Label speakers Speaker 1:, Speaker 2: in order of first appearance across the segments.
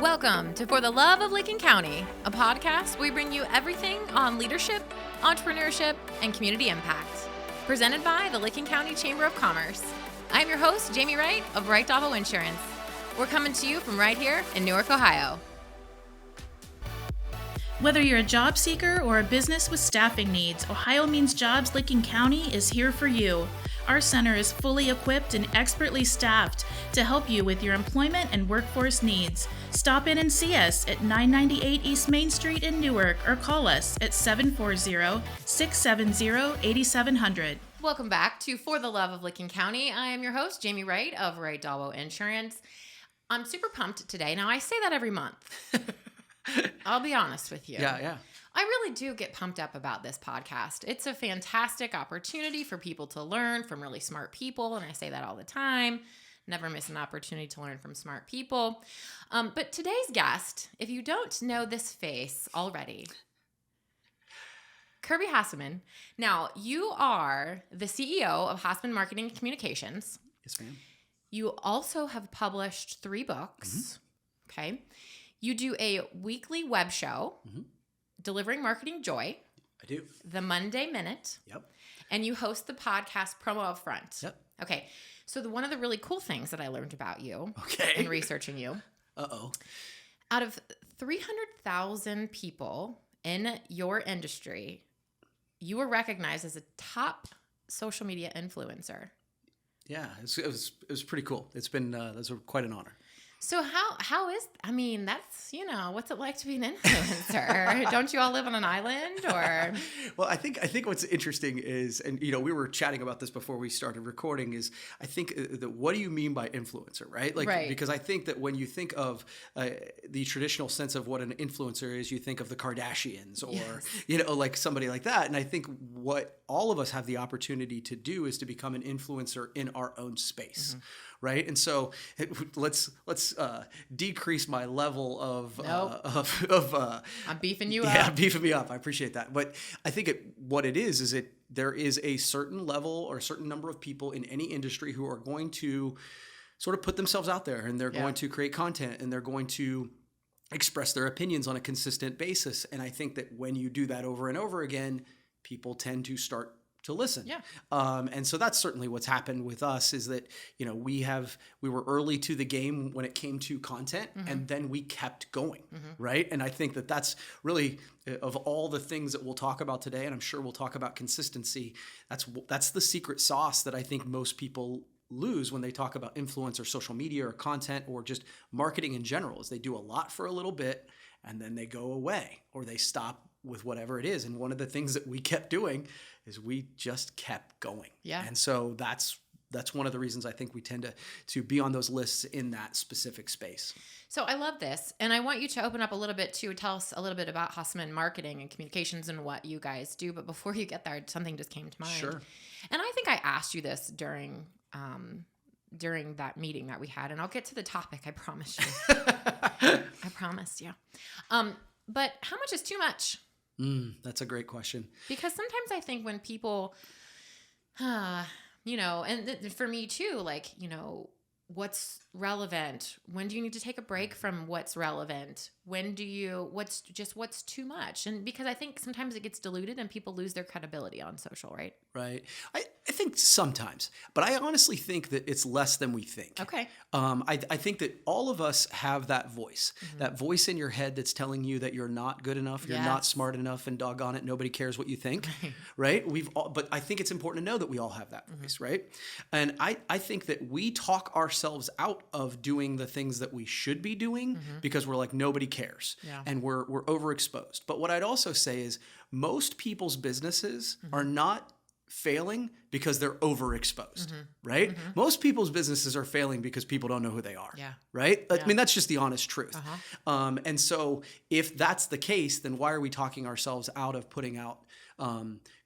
Speaker 1: Welcome to For the Love of Licking County, a podcast where we bring you everything on leadership, entrepreneurship, and community impact. Presented by the Licking County Chamber of Commerce. I'm your host, Jamie Wright of Wright Davo Insurance. We're coming to you from right here in Newark, Ohio.
Speaker 2: Whether you're a job seeker or a business with staffing needs, Ohio Means Jobs Licking County is here for you. Our center is fully equipped and expertly staffed to help you with your employment and workforce needs. Stop in and see us at 998 East Main Street in Newark or call us at 740-670-8700.
Speaker 1: Welcome back to For the Love of Licking County. I am your host, Jamie Wright of Wright Davo Insurance. I'm super pumped today. Now, I say that every month. I'll be honest with you.
Speaker 3: Yeah.
Speaker 1: I really do get pumped up about this podcast. It's a fantastic opportunity for people to learn from really smart people, and I say that all the time. Never miss an opportunity to learn from smart people. But today's guest, if you don't know this face already, Kirby Hasseman. Now, you are the CEO of Hussman Marketing Communications.
Speaker 3: Yes, ma'am.
Speaker 1: You also have published 3 books. Okay. You do a weekly web show, Delivering Marketing Joy.
Speaker 3: I do.
Speaker 1: The Monday Minute.
Speaker 3: Yep.
Speaker 1: And you host the podcast Promo Up Front.
Speaker 3: Yep.
Speaker 1: Okay. So one of the really cool things that I learned about you in researching you. Out of 300,000 people in your industry, you were recognized as a top social media influencer.
Speaker 3: Yeah, it was pretty cool. It's been that's quite an honor.
Speaker 1: So how is, I mean, that's, what's it like to be an influencer? Don't you all live on an island or?
Speaker 3: Well, I think what's interesting is, and we were chatting about this before we started recording, is I think that what do you mean by influencer, right?
Speaker 1: Right.
Speaker 3: Because I think that when you think of the traditional sense of what an influencer is, you think of the Kardashians or, like somebody like that. And I think what all of us have the opportunity to do is to become an influencer in our own space. Right. And so let's decrease my level of
Speaker 1: I'm beefing you up.
Speaker 3: Yeah, beefing me up. I appreciate that. But I think what it is there is a certain level or a certain number of people in any industry who are going to sort of put themselves out there, and they're going to create content, and they're going to express their opinions on a consistent basis. And I think that when you do that over and over again, people tend to start to listen.
Speaker 1: Yeah.
Speaker 3: And so that's certainly what's happened with us is that, we were early to the game when it came to content, and then we kept going. Right. And I think that that's really, of all the things that we'll talk about today, and I'm sure we'll talk about consistency, that's the secret sauce that I think most people lose when they talk about influence or social media or content or just marketing in general, is they do a lot for a little bit and then they go away or they stop with whatever it is. And one of the things that we kept doing is we just kept going. Yeah. And so that's one of the reasons I think we tend to be on those lists in that specific space.
Speaker 1: So I love this. And I want you to open up a little bit to tell us a little bit about Hasseman Marketing and Communications and what you guys do. But before you get there, something just came to mind.
Speaker 3: Sure.
Speaker 1: And I think I asked you this during that meeting that we had, and I'll get to the topic. I promise you. I promised you. But how much is too much?
Speaker 3: That's a great question.
Speaker 1: Because sometimes I think when people, and for me too, what's relevant? When do you need to take a break from what's relevant? What's too much? And because I think sometimes it gets diluted and people lose their credibility on social, right?
Speaker 3: Right. I think sometimes, but I honestly think that it's less than we think.
Speaker 1: Okay.
Speaker 3: I think that all of us have that voice in your head that's telling you that you're not good enough, you're not smart enough, and doggone it, nobody cares what you think, right? But I think it's important to know that we all have that voice, right? And I think that we talk ourselves out of doing the things that we should be doing because we're like, nobody cares, and we're overexposed. But what I'd also say is most people's businesses are not failing because they're overexposed, right? Most people's businesses are failing because people don't know who they are, right? I mean, that's just the honest truth. And so if that's the case, then why are we talking ourselves out of putting out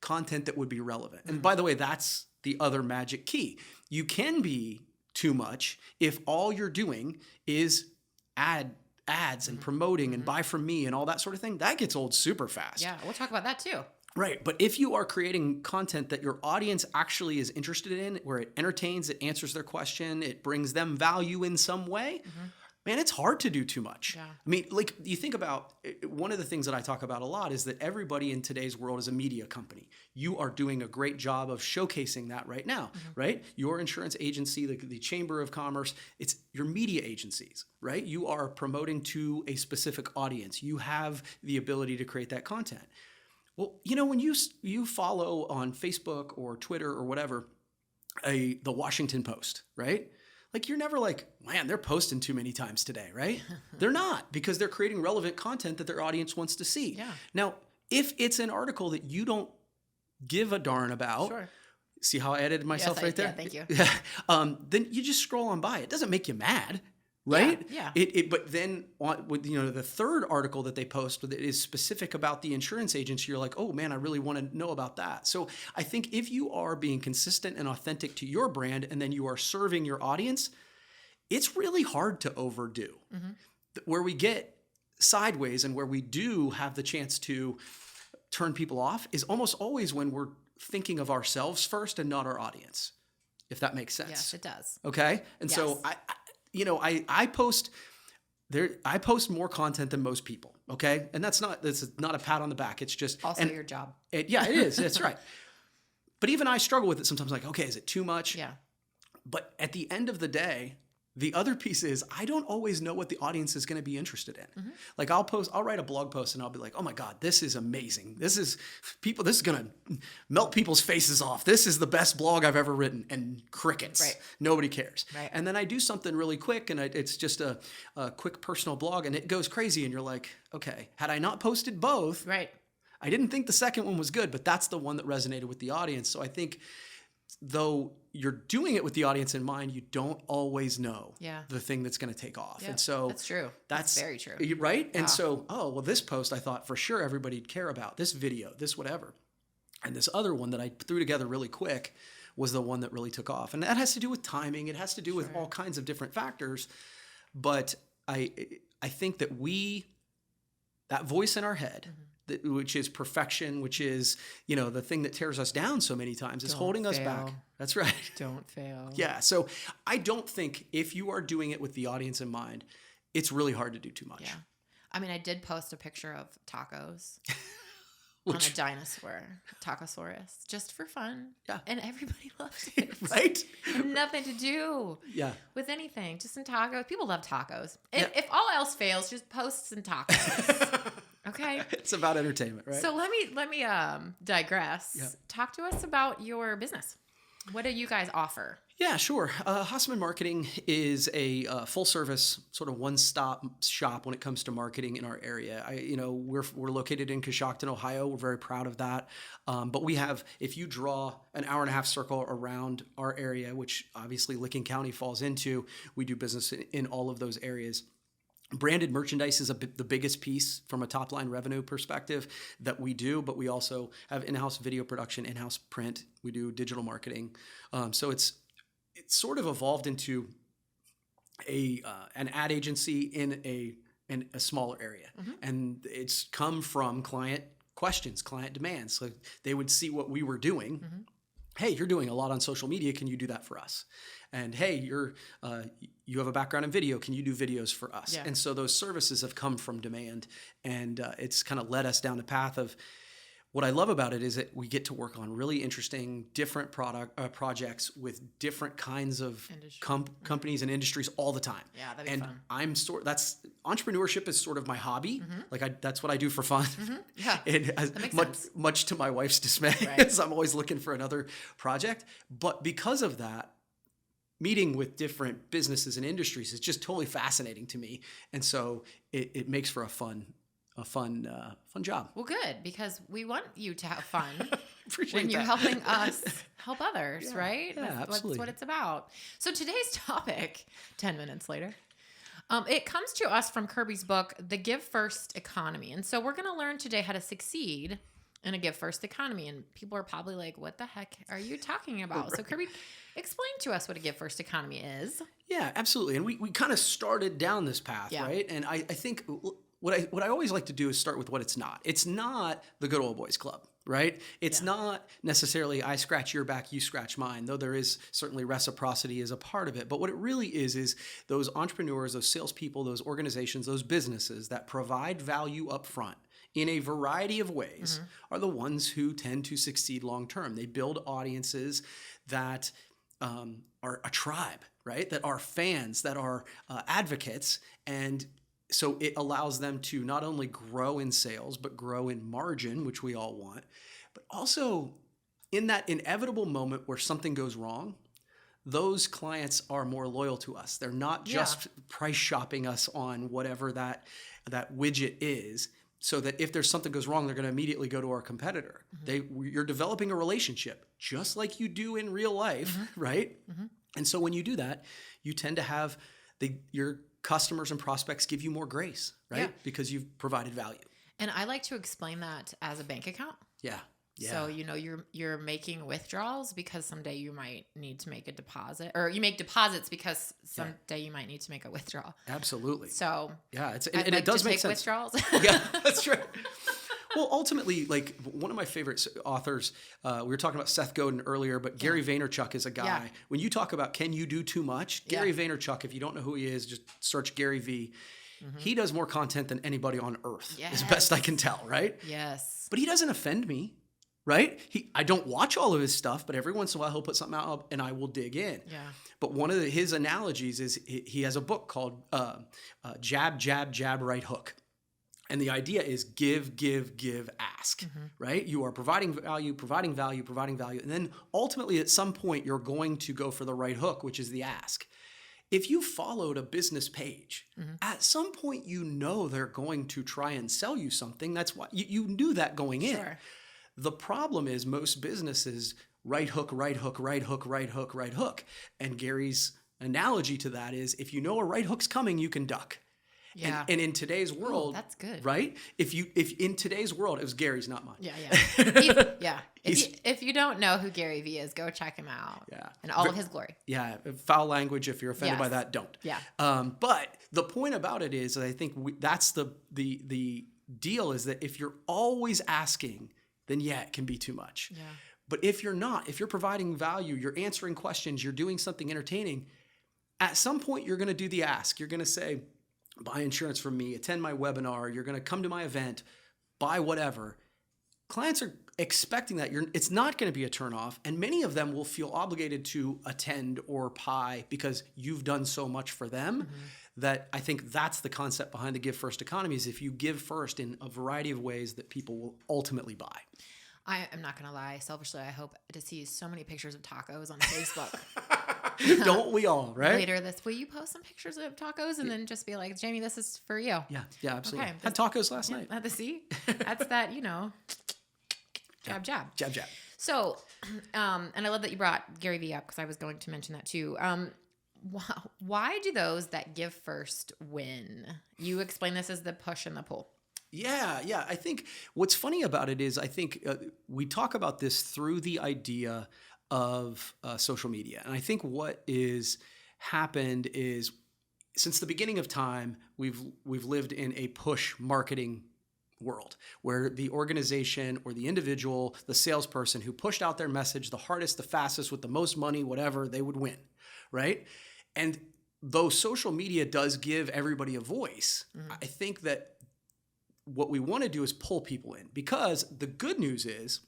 Speaker 3: content that would be relevant? And by the way, that's the other magic key. You can be too much if all you're doing is ads and promoting and buy from me and all that sort of thing. That gets old super fast.
Speaker 1: Yeah, we'll talk about that too.
Speaker 3: Right. But if you are creating content that your audience actually is interested in, where it entertains, it answers their question, it brings them value in some way, man, it's hard to do too much.
Speaker 1: Yeah.
Speaker 3: I mean, like you think about one of the things that I talk about a lot is that everybody in today's world is a media company. You are doing a great job of showcasing that right now, right? Your insurance agency, the Chamber of Commerce, it's your media agencies, right? You are promoting to a specific audience. You have the ability to create that content. Well, when you follow on Facebook or Twitter or whatever, the Washington Post, right? Like you're never like, man, they're posting too many times today, right? They're not, because they're creating relevant content that their audience wants to see.
Speaker 1: Yeah.
Speaker 3: Now, if it's an article that you don't give a darn about,
Speaker 1: Sure.
Speaker 3: see how I edited myself right there?
Speaker 1: Yeah, thank you.
Speaker 3: Then you just scroll on by. It doesn't make you mad, right?
Speaker 1: Yeah.
Speaker 3: But then with the third article that they post that is specific about the insurance agency, you're like, oh man, I really want to know about that. So I think if you are being consistent and authentic to your brand, and then you are serving your audience, it's really hard to overdo. Where we get sideways and where we do have the chance to turn people off is almost always when we're thinking of ourselves first and not our audience, if that makes sense.
Speaker 1: Yes, it does.
Speaker 3: Okay. And
Speaker 1: Yes.
Speaker 3: so I post more content than most people. Okay. And that's not a pat on the back. It's just
Speaker 1: Also your job.
Speaker 3: it is. That's right. But even I struggle with it sometimes, like, okay, is it too much?
Speaker 1: Yeah.
Speaker 3: But at the end of the day, the other piece is I don't always know what the audience is going to be interested in. Like I'll write a blog post and I'll be like, oh my God, this is amazing. This is going to melt people's faces off. This is the best blog I've ever written, and crickets.
Speaker 1: Right.
Speaker 3: Nobody cares.
Speaker 1: Right.
Speaker 3: And then I do something really quick, and it's just a quick personal blog, and it goes crazy. And you're like, okay, had I not posted both,
Speaker 1: Right.
Speaker 3: I didn't think the second one was good, but that's the one that resonated with the audience. So I think though you're doing it with the audience in mind, you don't always know the thing that's going to take off.
Speaker 1: Yeah,
Speaker 3: and so
Speaker 1: that's true. That's very true.
Speaker 3: Right?
Speaker 1: Yeah.
Speaker 3: And so, this post I thought for sure everybody'd care about, this video, this whatever. And this other one that I threw together really quick was the one that really took off. And that has to do with timing. It has to do with all kinds of different factors. But I think that that voice in our head, which is perfection, which is, the thing that tears us down so many times, is holding us back. That's right.
Speaker 1: Don't fail.
Speaker 3: Yeah. So I don't think if you are doing it with the audience in mind, it's really hard to do too much.
Speaker 1: Yeah. I mean, I did post a picture of tacos on a dinosaur, Tacosaurus, just for fun.
Speaker 3: Yeah.
Speaker 1: And everybody loved it.
Speaker 3: Right?
Speaker 1: Nothing to do with anything, just some tacos. People love tacos. If all else fails, just post some tacos. Okay.
Speaker 3: It's about entertainment, right?
Speaker 1: So let me digress.
Speaker 3: Yeah.
Speaker 1: Talk to us about your business. What do you guys offer?
Speaker 3: Yeah, sure. Hussman Marketing is a full service sort of one-stop shop when it comes to marketing in our area. We're located in Coshocton, Ohio. We're very proud of that. But we have, if you draw an hour-and-a-half circle around our area, which obviously Licking County falls into, we do business in all of those areas. Branded merchandise is the biggest piece from a top-line revenue perspective that we do, but we also have in-house video production, in-house print. We do digital marketing. So it's sort of evolved into an ad agency in a smaller area, and it's come from client questions, client demands. So they would see what we were doing. Hey, you're doing a lot on social media. Can you do that for us? And hey, you have a background in video. Can you do videos for us?
Speaker 1: Yeah.
Speaker 3: And so those services have come from demand, and it's kind of led us down the path of what I love about it is that we get to work on really interesting, different projects with different kinds of companies and industries all the time.
Speaker 1: Yeah, that'd be fun.
Speaker 3: That's entrepreneurship is sort of my hobby. That's what I do for fun.
Speaker 1: Yeah,
Speaker 3: and
Speaker 1: that makes sense.
Speaker 3: Much to my wife's dismay,
Speaker 1: Right.
Speaker 3: so I'm always looking for another project. But because of that, meeting with different businesses and industries is just totally fascinating to me, and so it makes for a fun job.
Speaker 1: Well, good, because we want you to have fun
Speaker 3: Appreciate
Speaker 1: when you're
Speaker 3: that.
Speaker 1: helping us help others, right?
Speaker 3: Yeah, absolutely.
Speaker 1: That's what it's about. So today's topic, 10 minutes later, it comes to us from Kirby's book, The Give First Economy. And so we're going to learn today how to succeed in a give first economy. And people are probably like, what the heck are you talking about?
Speaker 3: Right.
Speaker 1: So Kirby, explain to us what a give first economy is.
Speaker 3: Yeah, absolutely. And we kind of started down this path, right? And I think what I always like to do is start with what it's not. It's not the good old boys club. right? It's not necessarily I scratch your back, you scratch mine, though there is certainly reciprocity is a part of it. But what it really is those entrepreneurs, those salespeople, those organizations, those businesses that provide value up front in a variety of ways are the ones who tend to succeed long term. They build audiences that are a tribe, right? That are fans, that are advocates, and so it allows them to not only grow in sales, but grow in margin, which we all want, but also in that inevitable moment where something goes wrong, those clients are more loyal to us. They're not just price shopping us on whatever that widget is, so that if there's something goes wrong, they're going to immediately go to our competitor. You're developing a relationship just like you do in real life, right? And so when you do that, you tend to have your customers and prospects give you more grace, right?
Speaker 1: Yeah.
Speaker 3: Because you've provided value.
Speaker 1: And I like to explain that as a bank account.
Speaker 3: Yeah.
Speaker 1: So, you're making withdrawals because someday you might need to make a deposit, or you make deposits because someday you might need to make a withdrawal.
Speaker 3: Absolutely.
Speaker 1: So
Speaker 3: it does make sense.
Speaker 1: Withdrawals.
Speaker 3: Yeah, that's right. Well, ultimately, like one of my favorite authors, we were talking about Seth Godin earlier, but Gary Vaynerchuk is a guy. Yeah. When you talk about can you do too much, Gary Vaynerchuk, if you don't know who he is, just search Gary V. He does more content than anybody on earth, as best I can tell, right?
Speaker 1: Yes.
Speaker 3: But he doesn't offend me, right? I don't watch all of his stuff, but every once in a while he'll put something out and I will dig in.
Speaker 1: Yeah.
Speaker 3: But one of his analogies is he has a book called Jab, Jab, Jab, Right Hook. And the idea is give, give, give, ask, right? You are providing value. And then ultimately at some point you're going to go for the right hook, which is the ask. If you followed a business page, at some point you know they're going to try and sell you something. That's why you knew that going in.
Speaker 1: Sure.
Speaker 3: The problem is most businesses right hook, right hook, right hook, right hook, right hook. And Gary's analogy to that is if you know a right hook's coming, you can duck.
Speaker 1: Yeah.
Speaker 3: And in today's world,
Speaker 1: that's good.
Speaker 3: Right? If in today's world, it was Gary's, not mine.
Speaker 1: Yeah. If you don't know who Gary V is, go check him out.
Speaker 3: Yeah.
Speaker 1: And all of his glory.
Speaker 3: Yeah. Foul language. If you're offended by that, don't.
Speaker 1: Yeah.
Speaker 3: But the point about it is, I think that's the deal is that if you're always asking, then it can be too much.
Speaker 1: Yeah.
Speaker 3: But if you're not, if you're providing value, you're answering questions, you're doing something entertaining, at some point you're going to do the ask. You're going to say, buy insurance from me, attend my webinar, you're going to come to my event, buy whatever. Clients are expecting that. It's not going to be a turnoff, and many of them will feel obligated to attend or buy because you've done so much for them. That I think that's the concept behind the Give First economy is if you give first in a variety of ways that people will ultimately buy.
Speaker 1: I am not going to lie. Selfishly, I hope to see so many pictures of tacos on Facebook.
Speaker 3: Don't we all, right?
Speaker 1: Later will you post some pictures of tacos and then just be like, Jamie, this is for you?
Speaker 3: Yeah, absolutely.
Speaker 1: Okay,
Speaker 3: had tacos last night.
Speaker 1: At the sea? That's that, jab, jab.
Speaker 3: Jab, jab.
Speaker 1: So, and I love that you brought Gary Vee up because I was going to mention that too. Why do those that give first win? You explain this as the push and the pull.
Speaker 3: Yeah. I think what's funny about it is I think we talk about this through the idea of social media. And I think what is happened is since the beginning of time, we've lived in a push marketing world where the organization or the individual, the salesperson who pushed out their message the hardest, the fastest, with the most money, whatever, they would win, right? And though social media does give everybody a voice, I think that what we want to do is pull people in, because the good news is,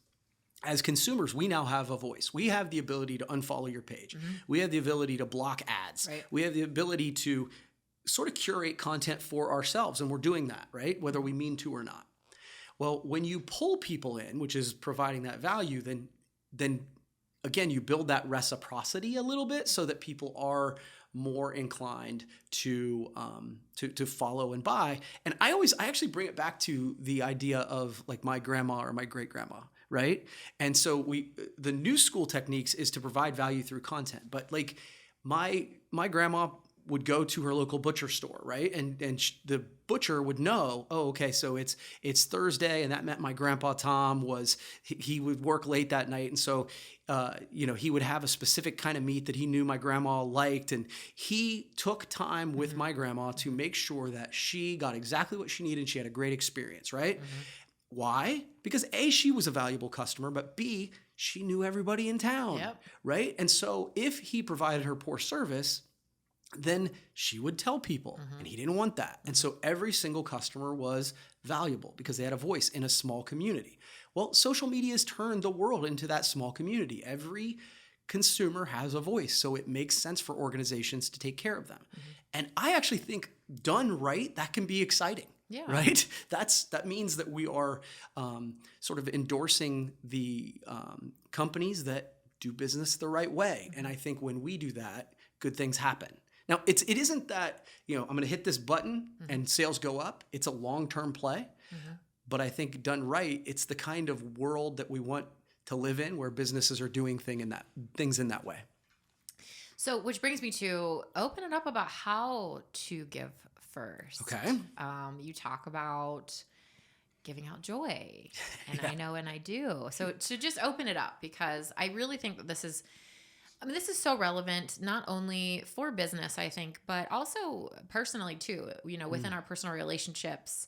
Speaker 3: as consumers, we now have a voice. We have the ability to unfollow your page. We have the ability to block ads.
Speaker 1: Right.
Speaker 3: We have the ability to sort of curate content for ourselves, and we're doing that, right? Whether we mean to or not. Well, when you pull people in, which is providing that value, then again, you build that reciprocity a little bit so that people are more inclined to follow and buy. And I actually bring it back to the idea of like my grandma or my great grandma, right? And so the new school techniques is to provide value through content. But like my grandma would go to her local butcher store, right? And the butcher would know, oh, okay, so it's Thursday, and that meant my grandpa Tom he would work late that night, and so he would have a specific kind of meat that he knew my grandma liked, and he took time with my grandma to make sure that she got exactly what she needed and she had a great experience, right? Why? Because A, she was a valuable customer, but B, she knew everybody in town,
Speaker 1: Yep.
Speaker 3: right? And so if he provided her poor service, then she would tell people, and he didn't want that. And so every single customer was valuable because they had a voice in a small community. Well, social media has turned the world into that small community. Every consumer has a voice, so it makes sense for organizations to take care of them. And I actually think done right, that can be exciting.
Speaker 1: Yeah.
Speaker 3: Right? That means that we are sort of endorsing the companies that do business the right way. And I think when we do that, good things happen. Now, it isn't that, I'm going to hit this button and sales go up. It's a long-term play. But I think done right, it's the kind of world that we want to live in where businesses are doing things in that way.
Speaker 1: So, which brings me to open it up about how to give first.
Speaker 3: Okay.
Speaker 1: You talk about giving out joy, and
Speaker 3: Yeah.
Speaker 1: I know, and I do. So to just open it up, because I really think that this is so relevant, not only for business, I think, but also personally too, within our personal relationships,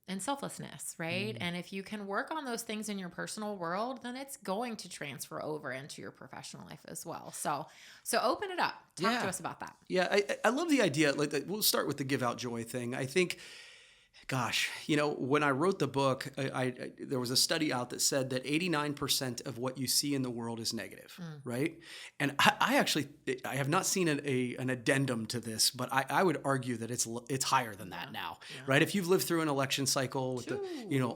Speaker 1: and selflessness, right? And if you can work on those things in your personal world, then it's going to transfer over into your professional life as well. So open it up. Talk to us about that.
Speaker 3: Yeah, I love the idea. We'll start with the give out joy thing. I think, gosh, when I wrote the book, there was a study out that said that 89% of what you see in the world is negative, right? And I have not seen an addendum to this, but I would argue that it's higher than that now, right? If you've lived through an election cycle with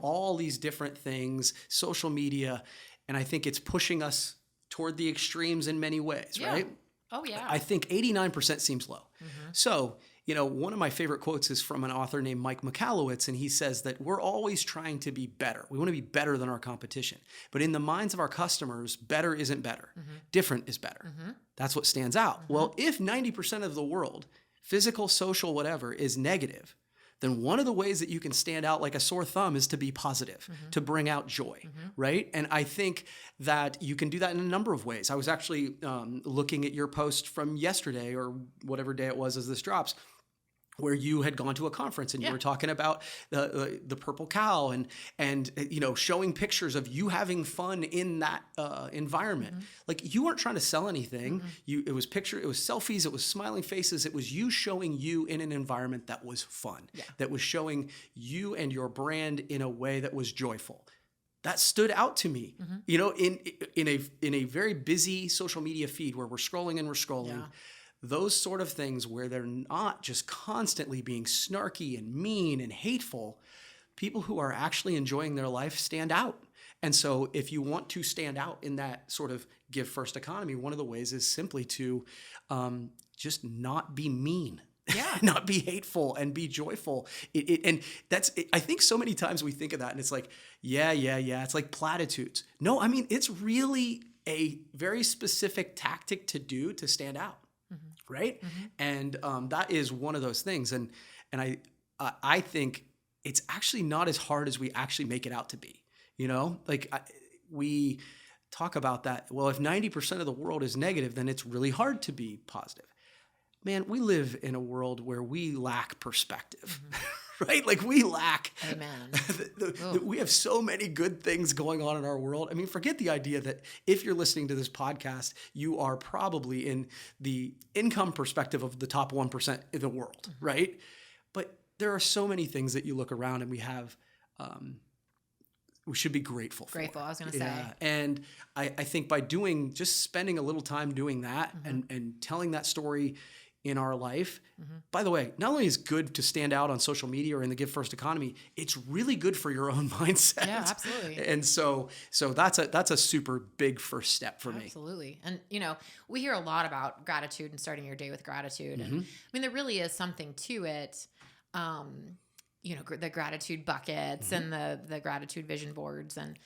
Speaker 3: all these different things, social media, and I think it's pushing us toward the extremes in many ways, right?
Speaker 1: Oh, yeah.
Speaker 3: I think 89% seems low. So, one of my favorite quotes is from an author named Mike Michalowicz, and he says that we're always trying to be better. We want to be better than our competition. But in the minds of our customers, better isn't better. Different is better. That's what stands out. Well, if 90% of the world, physical, social, whatever, is negative, then one of the ways that you can stand out like a sore thumb is to be positive, to bring out joy, right? And I think that you can do that in a number of ways. I was actually looking at your post from yesterday or whatever day it was as this drops, where you had gone to a conference and you were talking about the purple cow and showing pictures of you having fun in that environment. Like, you weren't trying to sell anything. It was selfies, it was smiling faces, it was you showing you in an environment that was fun, that was showing you and your brand in a way that was joyful. That stood out to me, in a very busy social media feed where we're scrolling and we're scrolling. Yeah. Those sort of things where they're not just constantly being snarky and mean and hateful, people who are actually enjoying their life stand out. And so if you want to stand out in that sort of give first economy, one of the ways is simply to just not be mean. Not be hateful and be joyful. I think so many times we think of that and it's like, yeah. It's like platitudes. No, I mean, it's really a very specific tactic to stand out. Right? And that is one of those things. And I think it's actually not as hard as we actually make it out to be. We talk about that. Well, if 90% of the world is negative, then it's really hard to be positive. Man, we live in a world where we lack perspective. Right? Like, we lack.
Speaker 1: Amen.
Speaker 3: We have so many good things going on in our world. I mean, forget the idea that if you're listening to this podcast, you are probably in the income perspective of the top 1% in the world, right? But there are so many things that you look around and we have, we should be grateful for.
Speaker 1: I was going to say.
Speaker 3: And I think by just spending a little time doing that and telling that story in our life. By the way, not only is it good to stand out on social media or in the give first economy, it's really good for your own mindset.
Speaker 1: Yeah, absolutely.
Speaker 3: And so that's a super big first step for me.
Speaker 1: Absolutely. And we hear a lot about gratitude and starting your day with gratitude. And I mean, there really is something to it. The gratitude buckets and the gratitude vision boards. And,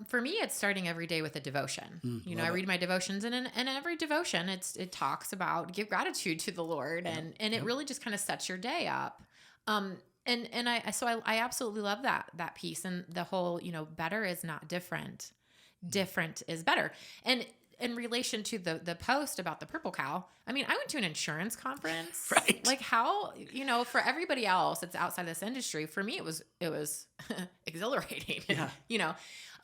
Speaker 1: for me, it's starting every day with a devotion. I read my devotions, and in every devotion, it talks about give gratitude to the Lord, and it really just kind of sets your day up. I absolutely love that piece, and the whole better is not different. Different is better. And in relation to the post about the purple cow, I mean, I went to an insurance conference.
Speaker 3: Right.
Speaker 1: Like how, for everybody else that's outside this industry, for me, it was exhilarating,
Speaker 3: Yeah.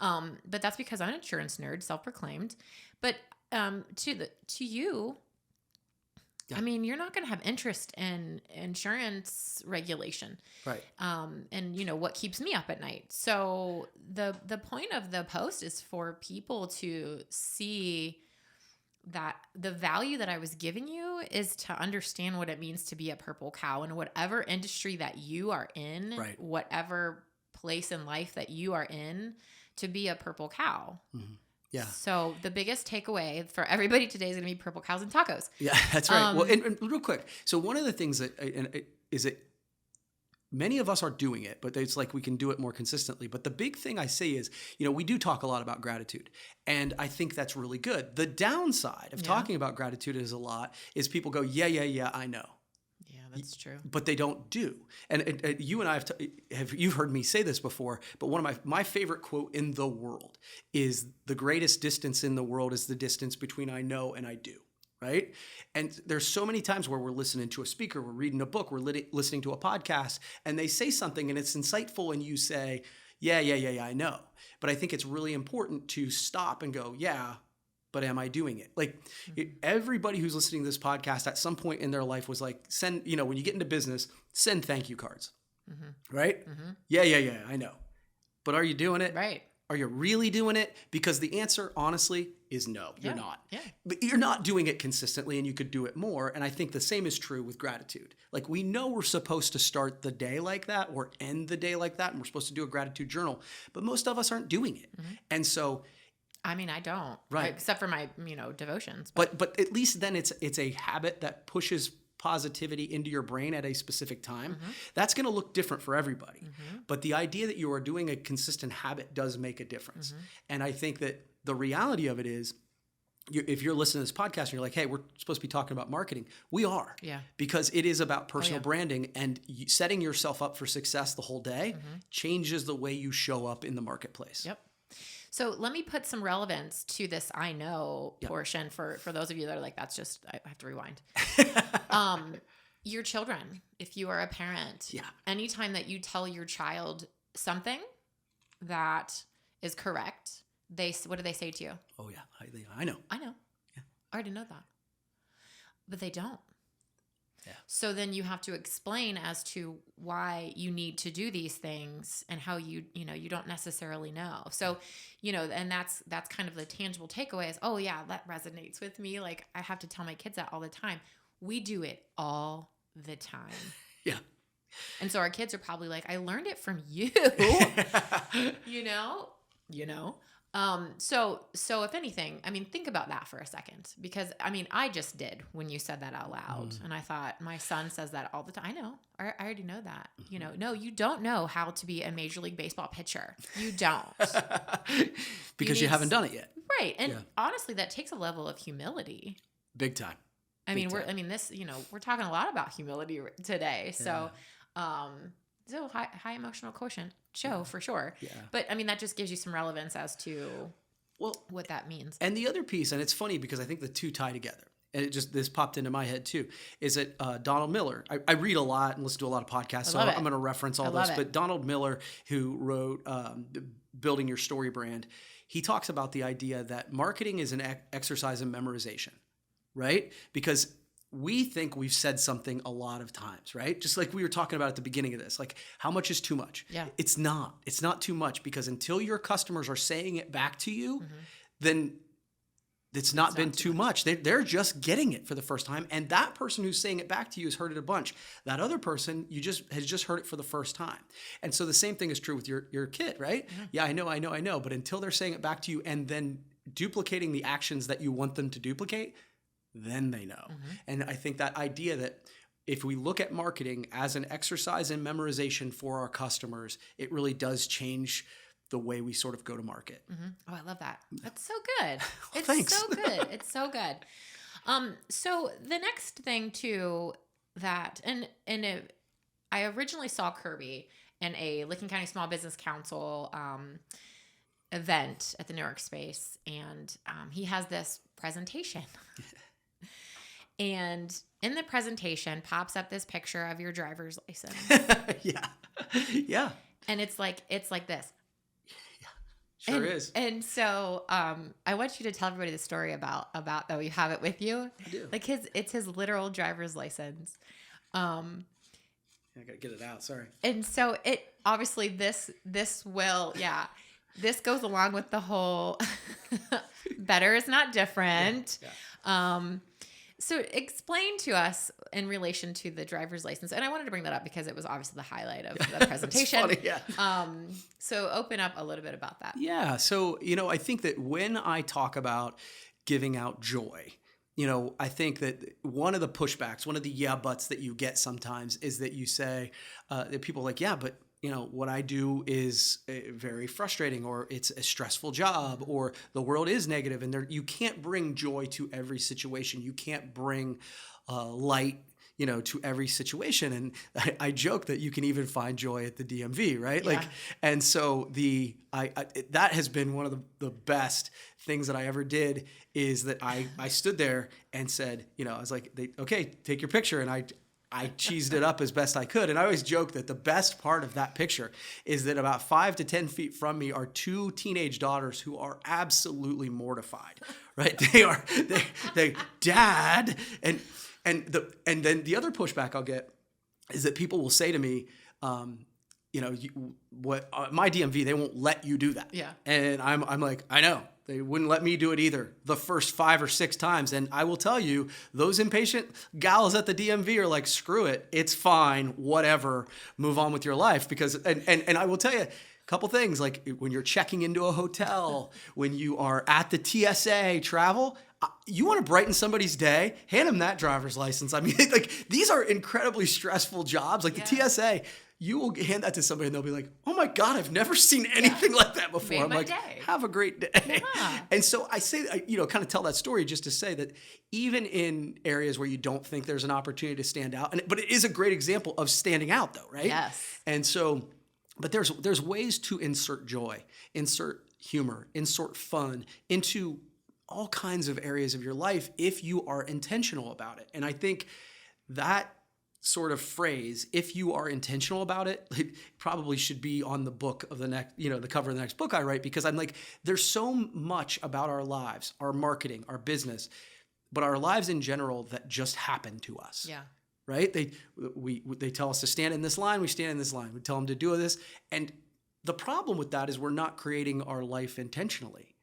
Speaker 1: but that's because I'm an insurance nerd, self-proclaimed. But to you,
Speaker 3: Yeah.
Speaker 1: I mean, you're not going to have interest in insurance regulation.
Speaker 3: Right.
Speaker 1: And what keeps me up at night. So the point of the post is for people to see that the value that I was giving you is to understand what it means to be a purple cow in whatever industry that you are in,
Speaker 3: Right.
Speaker 1: whatever place in life that you are in, to be a purple cow.
Speaker 3: Mm-hmm. Yeah.
Speaker 1: So the biggest takeaway for everybody today is going to be purple cows and tacos.
Speaker 3: Yeah, that's right. Well, and real quick. So one of the things is that many of us are doing it, but it's like we can do it more consistently. But the big thing I say is, we do talk a lot about gratitude, and I think that's really good. The downside of talking about gratitude is people go, yeah, I know.
Speaker 1: That's true.
Speaker 3: But they don't do. And you and I you've heard me say this before, but one of my favorite quote in the world is, the greatest distance in the world is the distance between I know and I do, right? And there's so many times where we're listening to a speaker, we're reading a book, we're listening to a podcast, and they say something and it's insightful and you say, yeah, I know. But I think it's really important to stop and go, yeah, but am I doing it? Like everybody who's listening to this podcast at some point in their life was like, send, when you get into business, send thank you cards, right? Mm-hmm. Yeah, I know. But are you doing it?
Speaker 1: Right.
Speaker 3: Are you really doing it? Because the answer, honestly, is no, you're not.
Speaker 1: Yeah.
Speaker 3: But you're not doing it consistently, and you could do it more. And I think the same is true with gratitude. Like we know we're supposed to start the day like that or end the day like that, and we're supposed to do a gratitude journal, but most of us aren't doing it. Mm-hmm. And so,
Speaker 1: I mean, I don't,
Speaker 3: right?
Speaker 1: Except for my, devotions.
Speaker 3: But at least then it's a habit that pushes positivity into your brain at a specific time. Mm-hmm. That's going to look different for everybody. Mm-hmm. But the idea that you are doing a consistent habit does make a difference. Mm-hmm. And I think that the reality of it is, if you're listening to this podcast and you're like, hey, we're supposed to be talking about marketing, we are.
Speaker 1: Yeah.
Speaker 3: Because it is about personal branding, and setting yourself up for success the whole day changes the way you show up in the marketplace.
Speaker 1: Yep. So let me put some relevance to this I know portion for those of you that are like, that's just, I have to rewind. Your children, if you are a parent, anytime that you tell your child something that is correct, what do they say to you?
Speaker 3: Oh, yeah. I know.
Speaker 1: I know. Yeah. I already know that. But they don't.
Speaker 3: Yeah.
Speaker 1: So then you have to explain as to why you need to do these things and how you don't necessarily know. So, and that's kind of the tangible takeaway is, oh yeah, that resonates with me. Like I have to tell my kids that all the time. We do it all the time.
Speaker 3: Yeah.
Speaker 1: And so our kids are probably like, I learned it from you, So if anything, I mean, think about that for a second, because I mean, I just did when you said that out loud, and I thought, my son says that all the time. I know, I already know that. No, you don't know how to be a Major League Baseball pitcher. You don't,
Speaker 3: because you haven't done it yet,
Speaker 1: right? And honestly, that takes a level of humility,
Speaker 3: big time.
Speaker 1: We're talking a lot about humility today, so. So high emotional quotient show for sure. Yeah. But I mean, that just gives you some relevance as to what that means.
Speaker 3: And the other piece, and it's funny because I think the two tie together, and this popped into my head too, is that Donald Miller, I read a lot and listen to a lot of podcasts, so I'm going to reference all this, but Donald Miller, who wrote Building Your Story Brand, he talks about the idea that marketing is an exercise in memorization, right? Because we think we've said something a lot of times, right? Just like we were talking about at the beginning of this, like how much is too much?
Speaker 1: Yeah.
Speaker 3: It's not too much, because until your customers are saying it back to you, then it's not been too much. They're just getting it for the first time. And that person who's saying it back to you has heard it a bunch. That other person has just heard it for the first time. And so the same thing is true with your kid, right? Mm-hmm. Yeah, I know. But until they're saying it back to you and then duplicating the actions that you want them to duplicate, then they know. Mm-hmm. And I think that idea that if we look at marketing as an exercise in memorization for our customers, it really does change the way we sort of go to market.
Speaker 1: Mm-hmm. Oh, I love that. That's so good. It's
Speaker 3: thanks.
Speaker 1: So good. It's so good. So the next thing too that, I originally saw Kirby in a Licking County Small Business Council event at the New York space, and he has this presentation. And in the presentation pops up this picture of your driver's license.
Speaker 3: Yeah. Yeah.
Speaker 1: And it's like this.
Speaker 3: Sure is.
Speaker 1: And so I want you to tell everybody the story about though you have it with you.
Speaker 3: I do.
Speaker 1: Like it's his literal driver's license.
Speaker 3: I gotta get it out. Sorry.
Speaker 1: And so it obviously this goes along with the whole better is not different. Yeah. So explain to us in relation to the driver's license. And I wanted to bring that up because it was obviously the highlight of the presentation.
Speaker 3: It's funny, yeah.
Speaker 1: So open up a little bit about that.
Speaker 3: Yeah. So, I think that when I talk about giving out joy, I think that one of the pushbacks, one of the yeah buts that you get sometimes is that you say that people are like, yeah, but what I do is very frustrating, or it's a stressful job, or the world is negative, and you can't bring joy to every situation. You can't bring light, to every situation. And I joke that you can even find joy at the DMV, right?
Speaker 1: Yeah.
Speaker 3: And so that has been one of the best things that I ever did, is that I stood there and said, I was like, okay, take your picture. And I cheesed it up as best I could. And I always joke that the best part of that picture is that about 5 to 10 feet from me are 2 teenage daughters who are absolutely mortified, right? They Dad. And then the other pushback I'll get is that people will say to me, my DMV, they won't let you do that.
Speaker 1: Yeah.
Speaker 3: And I'm like, I know. They wouldn't let me do it either the first 5 or 6 times. And I will tell you, those impatient gals at the DMV are like, screw it. It's fine. Whatever. Move on with your life. Because, and I will tell you a couple things, like when you're checking into a hotel, when you are at the TSA travel, you want to brighten somebody's day, hand them that driver's license. I mean, like, these are incredibly stressful jobs. Like the TSA, you will hand that to somebody and they'll be like, oh my God, I've never seen anything like that before.
Speaker 1: Made
Speaker 3: I'm
Speaker 1: my
Speaker 3: like,
Speaker 1: day.
Speaker 3: have a great day.
Speaker 1: Yeah.
Speaker 3: And so I say, kind of tell that story just to say that even in areas where you don't think there's an opportunity to stand out, but it is a great example of standing out though, right?
Speaker 1: Yes.
Speaker 3: And so, but there's ways to insert joy, insert humor, insert fun into all kinds of areas of your life if you are intentional about it. And I think that sort of phrase, if you are intentional about it, probably should be on the book of the next, the cover of the next book I write, because I'm like, there's so much about our lives, our marketing, our business, but our lives in general that just happen to us.
Speaker 1: Yeah.
Speaker 3: Right? They tell us to stand in this line, we stand in this line. We tell them to do this. And the problem with that is we're not creating our life intentionally.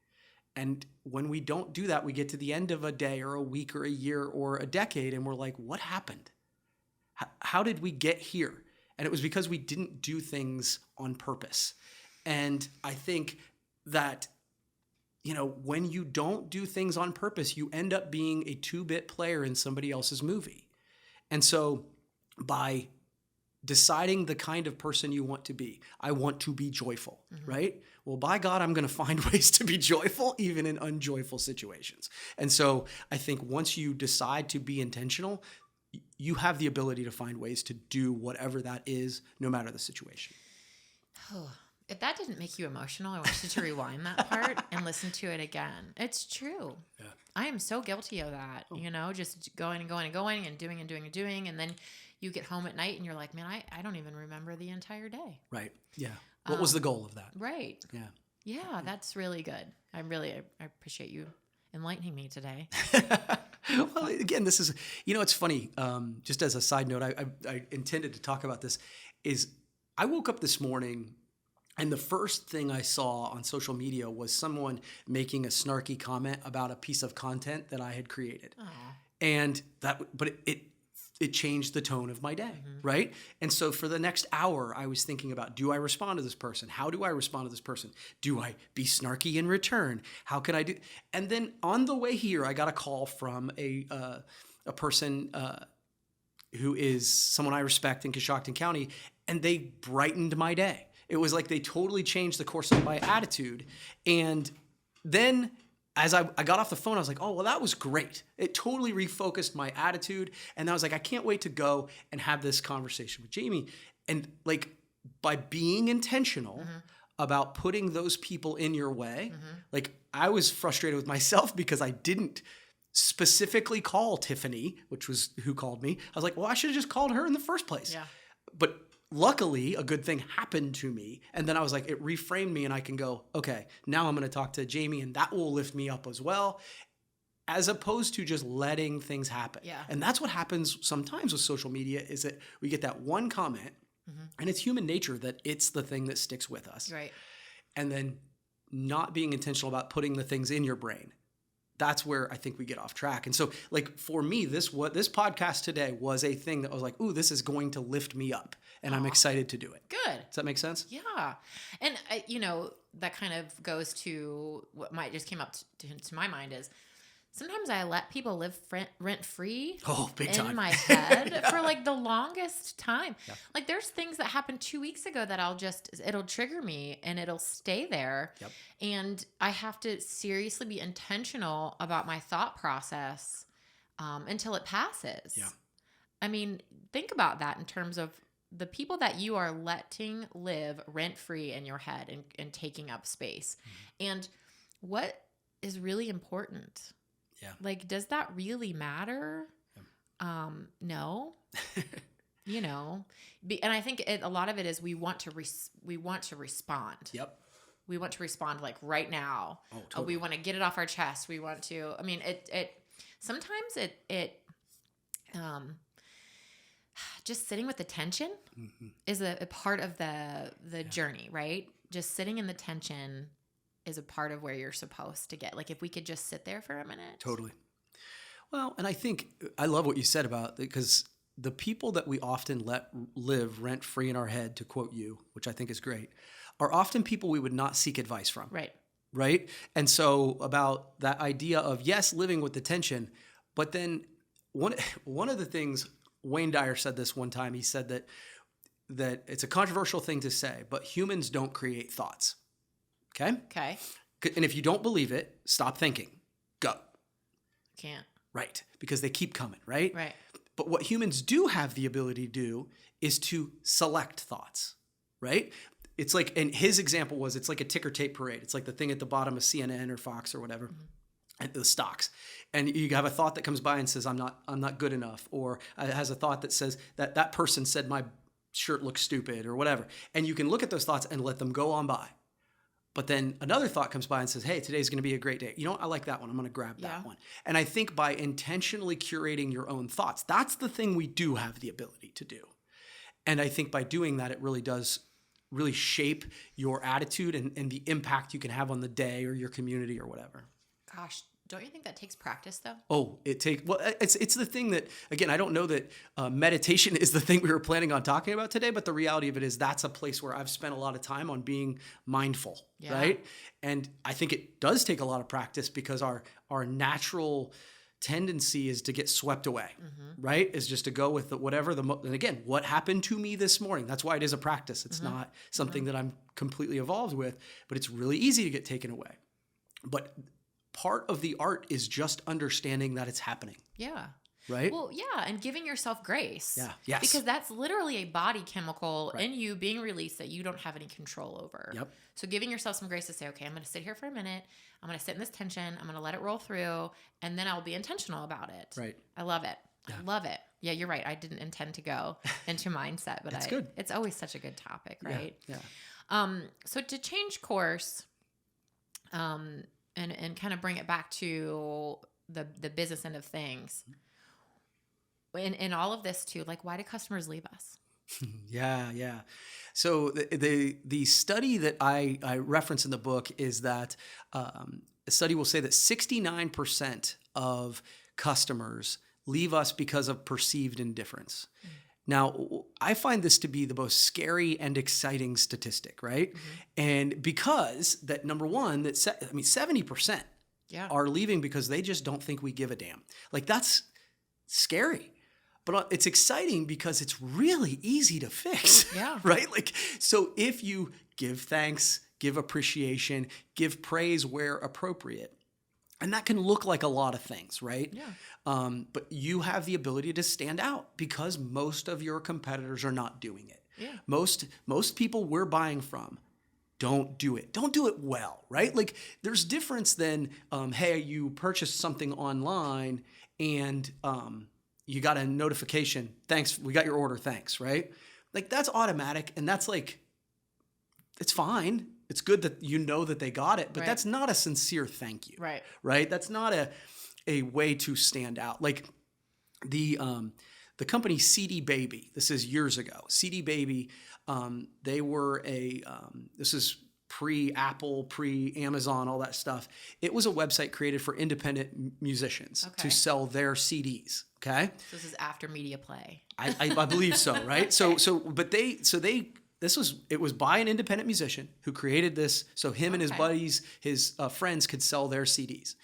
Speaker 3: And when we don't do that, we get to the end of a day or a week or a year or a decade and we're like, what happened? How did we get here? And it was because we didn't do things on purpose. And I think that, when you don't do things on purpose, you end up being a 2-bit player in somebody else's movie. And so by deciding the kind of person you want to be, I want to be joyful, right? Well, by God, I'm going to find ways to be joyful, even in unjoyful situations. And so I think once you decide to be intentional, you have the ability to find ways to do whatever that is, no matter the situation.
Speaker 1: Oh, if that didn't make you emotional, I want you to rewind that part and listen to it again. It's true. Yeah. I am so guilty of that, just going and going and going and doing and doing and doing. And then you get home at night and you're like, man, I don't even remember the entire day.
Speaker 3: Right. Yeah. What was the goal of that?
Speaker 1: Right.
Speaker 3: Yeah.
Speaker 1: Yeah, that's really good. I appreciate you enlightening me today.
Speaker 3: Well, again, this is, it's funny. Just as a side note, I intended to talk about this, is I woke up this morning and the first thing I saw on social media was someone making a snarky comment about a piece of content that I had created. Aww. And it changed the tone of my day, right? And so for the next hour, I was thinking about, do I respond to this person? How do I respond to this person? Do I be snarky in return? How can I do? And then on the way here, I got a call from a person who is someone I respect in Coshocton County, and they brightened my day. It was like they totally changed the course of my attitude. And then as I got off the phone, I was like, oh, well, that was great. It totally refocused my attitude. And I was like, I can't wait to go and have this conversation with Jamie. And like, by being intentional about putting those people in your way. Like I was frustrated with myself because I didn't specifically call Tiffany, which was who called me. I was like, well, I should have just called her in the first place.
Speaker 1: Yeah.
Speaker 3: But luckily, a good thing happened to me. And then I was like, it reframed me and I can go, okay, now I'm going to talk to Jamie and that will lift me up as well, as opposed to just letting things happen.
Speaker 1: Yeah.
Speaker 3: And that's what happens sometimes with social media is that we get that one comment and it's human nature that it's the thing that sticks with us.
Speaker 1: Right.
Speaker 3: And then not being intentional about putting the things in your brain. That's where I think we get off track. And so like for me, this podcast today was a thing that was like, ooh, this is going to lift me up and I'm excited to do it.
Speaker 1: Good.
Speaker 3: Does that make sense?
Speaker 1: Yeah. And that kind of goes to what just came up to my mind is sometimes I let people live rent free in my head for like the longest time. Yeah. Like there's things that happened 2 weeks ago that it'll trigger me and it'll stay there.
Speaker 3: Yep. And
Speaker 1: I have to seriously be intentional about my thought process until it passes.
Speaker 3: Yeah.
Speaker 1: I mean, think about that in terms of the people that you are letting live rent free in your head and taking up space. And what is really important?
Speaker 3: Yeah.
Speaker 1: Like, does that really matter? Yeah. No. And I think a lot of it is we want to respond.
Speaker 3: Yep.
Speaker 1: We want to respond like right now.
Speaker 3: Oh, totally.
Speaker 1: We want to get it off our chest. We want to. I mean, sometimes just sitting with the tension is a part of the journey, right? Just sitting in the tension is a part of where you're supposed to get. Like if we could just sit there for a minute.
Speaker 3: Totally. Well, and I love what you said about because the people that we often let live rent free in our head, to quote you, which I think is great, are often people we would not seek advice from.
Speaker 1: Right.
Speaker 3: Right. And so about that idea of, yes, living with the tension, but then one of the things, Wayne Dyer said this one time, he said that it's a controversial thing to say, but humans don't create thoughts. Okay. And if you don't believe it, stop thinking. Go.
Speaker 1: Can't.
Speaker 3: Right. Because they keep coming, right?
Speaker 1: Right.
Speaker 3: But what humans do have the ability to do is to select thoughts, right? It's like, and his example was, it's like a ticker tape parade. It's like the thing at the bottom of CNN or Fox or whatever, and the stocks. And you have a thought that comes by and says, I'm not good enough. Or it has a thought that says that person said my shirt looks stupid or whatever. And you can look at those thoughts and let them go on by. But then another thought comes by and says, hey, today's going to be a great day. You know what? I like that one. I'm going to grab that one. And I think by intentionally curating your own thoughts, that's the thing we do have the ability to do. And I think by doing that, it really does really shape your attitude and the impact you can have on the day or your community or whatever.
Speaker 1: Gosh, don't you think that takes practice though?
Speaker 3: Oh, it's the thing that, again, I don't know that meditation is the thing we were planning on talking about today, but the reality of it is that's a place where I've spent a lot of time on being mindful, right? And I think it does take a lot of practice because our natural tendency is to get swept away, right? Is just to go with and again, what happened to me this morning? That's why it is a practice. It's not something that I'm completely evolved with, but it's really easy to get taken away. But part of the art is just understanding that it's happening.
Speaker 1: Yeah.
Speaker 3: Right?
Speaker 1: Well, yeah, and giving yourself grace.
Speaker 3: Yeah. Yes.
Speaker 1: Because that's literally a body chemical in you being released that you don't have any control over.
Speaker 3: Yep.
Speaker 1: So giving yourself some grace to say, okay, I'm going to sit here for a minute. I'm going to sit in this tension. I'm going to let it roll through, and then I'll be intentional about it.
Speaker 3: Right.
Speaker 1: I love it.
Speaker 3: Yeah.
Speaker 1: I love it. Yeah, you're right. I didn't intend to go into mindset, but
Speaker 3: good.
Speaker 1: It's always such a good topic, right?
Speaker 3: Yeah.
Speaker 1: So to change course, and kind of bring it back to the business end of things. In all of this too, like why do customers leave us?
Speaker 3: Yeah. So the study that I reference in the book is that a study will say that 69% of customers leave us because of perceived indifference. Now, I find this to be the most scary and exciting statistic, right? And because that, number one, 70% are leaving because they just don't think we give a damn. Like, that's scary. But it's exciting because it's really easy to fix, right? Like, so if you give thanks, give appreciation, give praise where appropriate, and that can look like a lot of things, right? Yeah. But you have the ability to stand out because most of your competitors are not doing it. Yeah. Most people we're buying from don't do it. Don't do it well, right? Like there's difference than, hey, you purchased something online and you got a notification. Thanks, we got your order, thanks, right? Like that's automatic and that's like, it's fine. It's good that you know that they got it, but that's not a sincere thank you, right? That's not a way to stand out. Like the company CD Baby, this is years ago. CD Baby, they were this is pre-Apple, pre-Amazon, all that stuff. It was a website created for independent musicians to sell their CDs. Okay.
Speaker 1: So this is after Media Play.
Speaker 3: I believe so, right? Okay. It was by an independent musician who created this. So him and his buddies, his friends could sell their CDs.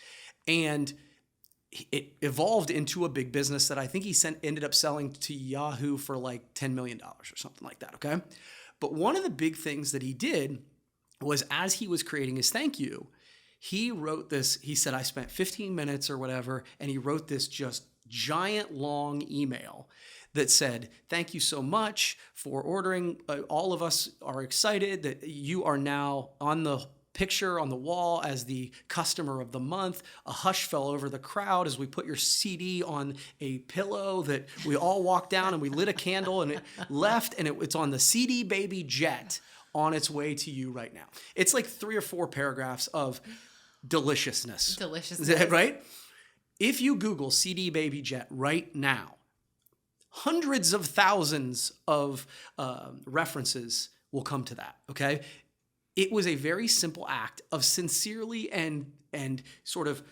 Speaker 3: And it evolved into a big business that I think he ended up selling to Yahoo for like $10 million or something like that. Okay. But one of the big things that he did was as he was creating his thank you, he wrote this, he said, I spent 15 minutes or whatever, and he wrote this just giant long email that said, thank you so much for ordering. All of us are excited that you are now on the picture on the wall as the customer of the month. A hush fell over the crowd as we put your CD on a pillow that we all walked down and we lit a candle and it left and it's on the CD Baby jet on its way to you right now. It's like 3 or 4 paragraphs of deliciousness. Right? If you Google CD Baby jet right now, hundreds of thousands of references will come to that, okay? It was a very simple act of sincerely and sort of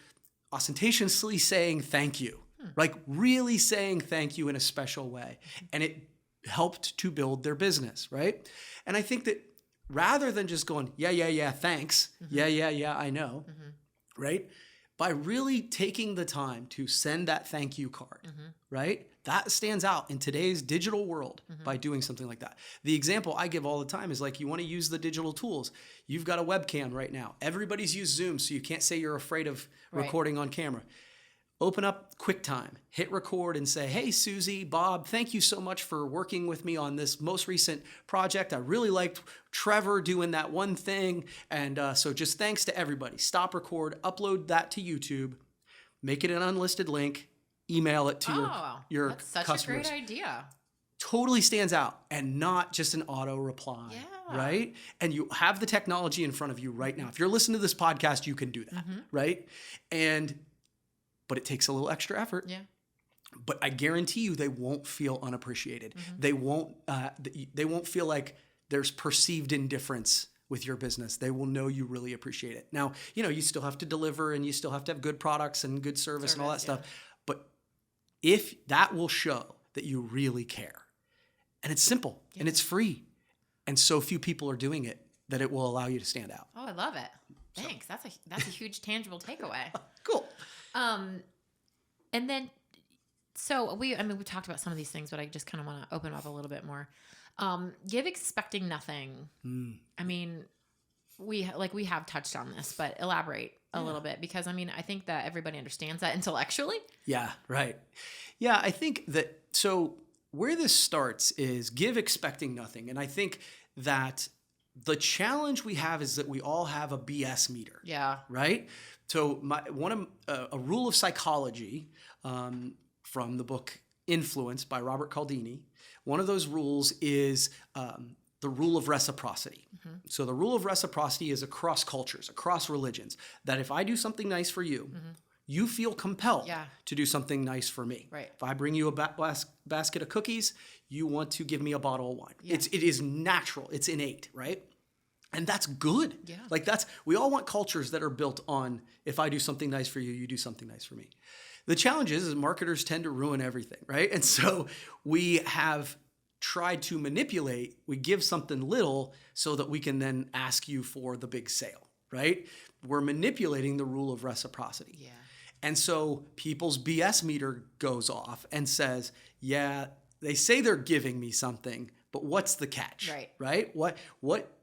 Speaker 3: ostentatiously saying thank you, like really saying thank you in a special way. And it helped to build their business, right? And I think that rather than just going, yeah, thanks, yeah, I know, right? By really taking the time to send that thank you card, right? That stands out in today's digital world by doing something like that. The example I give all the time is like, you want to use the digital tools. You've got a webcam right now. Everybody's used Zoom, so you can't say you're afraid of recording on camera. Open up QuickTime, hit record and say, hey, Susie, Bob, thank you so much for working with me on this most recent project. I really liked Trevor doing that one thing. And so just thanks to everybody. Stop record, upload that to YouTube, make it an unlisted link, email it to your
Speaker 1: that's such
Speaker 3: customers.
Speaker 1: a great idea.
Speaker 3: Totally stands out and not just an auto reply, right? And you have the technology in front of you right now. If you're listening to this podcast, you can do that, right? But it takes a little extra effort.
Speaker 1: Yeah.
Speaker 3: But I guarantee you, they won't feel unappreciated. They won't feel like there's perceived indifference with your business. They will know you really appreciate it. Now, you still have to deliver and you still have to have good products and good service and all that stuff. But if that will show that you really care, and it's simple and it's free, and so few people are doing it, that it will allow you to stand out.
Speaker 1: Oh, I love it. Thanks. That's a huge tangible takeaway.
Speaker 3: Cool.
Speaker 1: And then, so we talked about some of these things, but I just kind of want to open them up a little bit more. Give expecting nothing. I mean, we have touched on this, but elaborate a little bit because I think that everybody understands that intellectually.
Speaker 3: Yeah, right. Yeah, I think that, so where this starts is give expecting nothing. And I think that the challenge we have is that we all have a BS meter.
Speaker 1: Yeah.
Speaker 3: Right? So a rule of psychology from the book Influence by Robert Cialdini, one of those rules is the rule of reciprocity. So the rule of reciprocity is across cultures, across religions, that if I do something nice for you, you feel compelled to do something nice for me.
Speaker 1: Right.
Speaker 3: If I bring you a basket of cookies, you want to give me a bottle of wine. Yeah. It is natural. It's innate, right? And that's good. Yeah. Like we all want cultures that are built on, if I do something nice for you, you do something nice for me. The challenge is marketers tend to ruin everything, right? And so we have tried to manipulate, we give something little so that we can then ask you for the big sale, right? We're manipulating the rule of reciprocity. Yeah. And so people's BS meter goes off and says, yeah, they say they're giving me something, but what's the catch? Right? What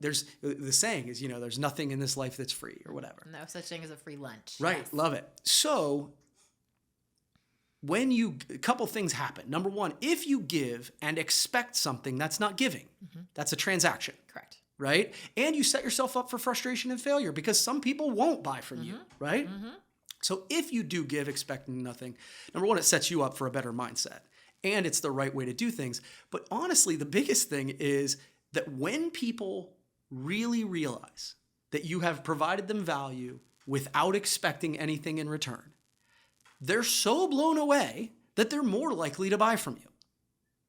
Speaker 3: there's the saying is, there's nothing in this life that's free or whatever.
Speaker 1: No such thing as a free lunch.
Speaker 3: Right. Yes. Love it. So a couple things happen. Number one, if you give and expect something, that's not giving. That's a transaction.
Speaker 1: Correct.
Speaker 3: right? And you set yourself up for frustration and failure because some people won't buy from you, right? So if you do give expecting nothing, number one, it sets you up for a better mindset and it's the right way to do things. But honestly, the biggest thing is that when people really realize that you have provided them value without expecting anything in return, they're so blown away that they're more likely to buy from you.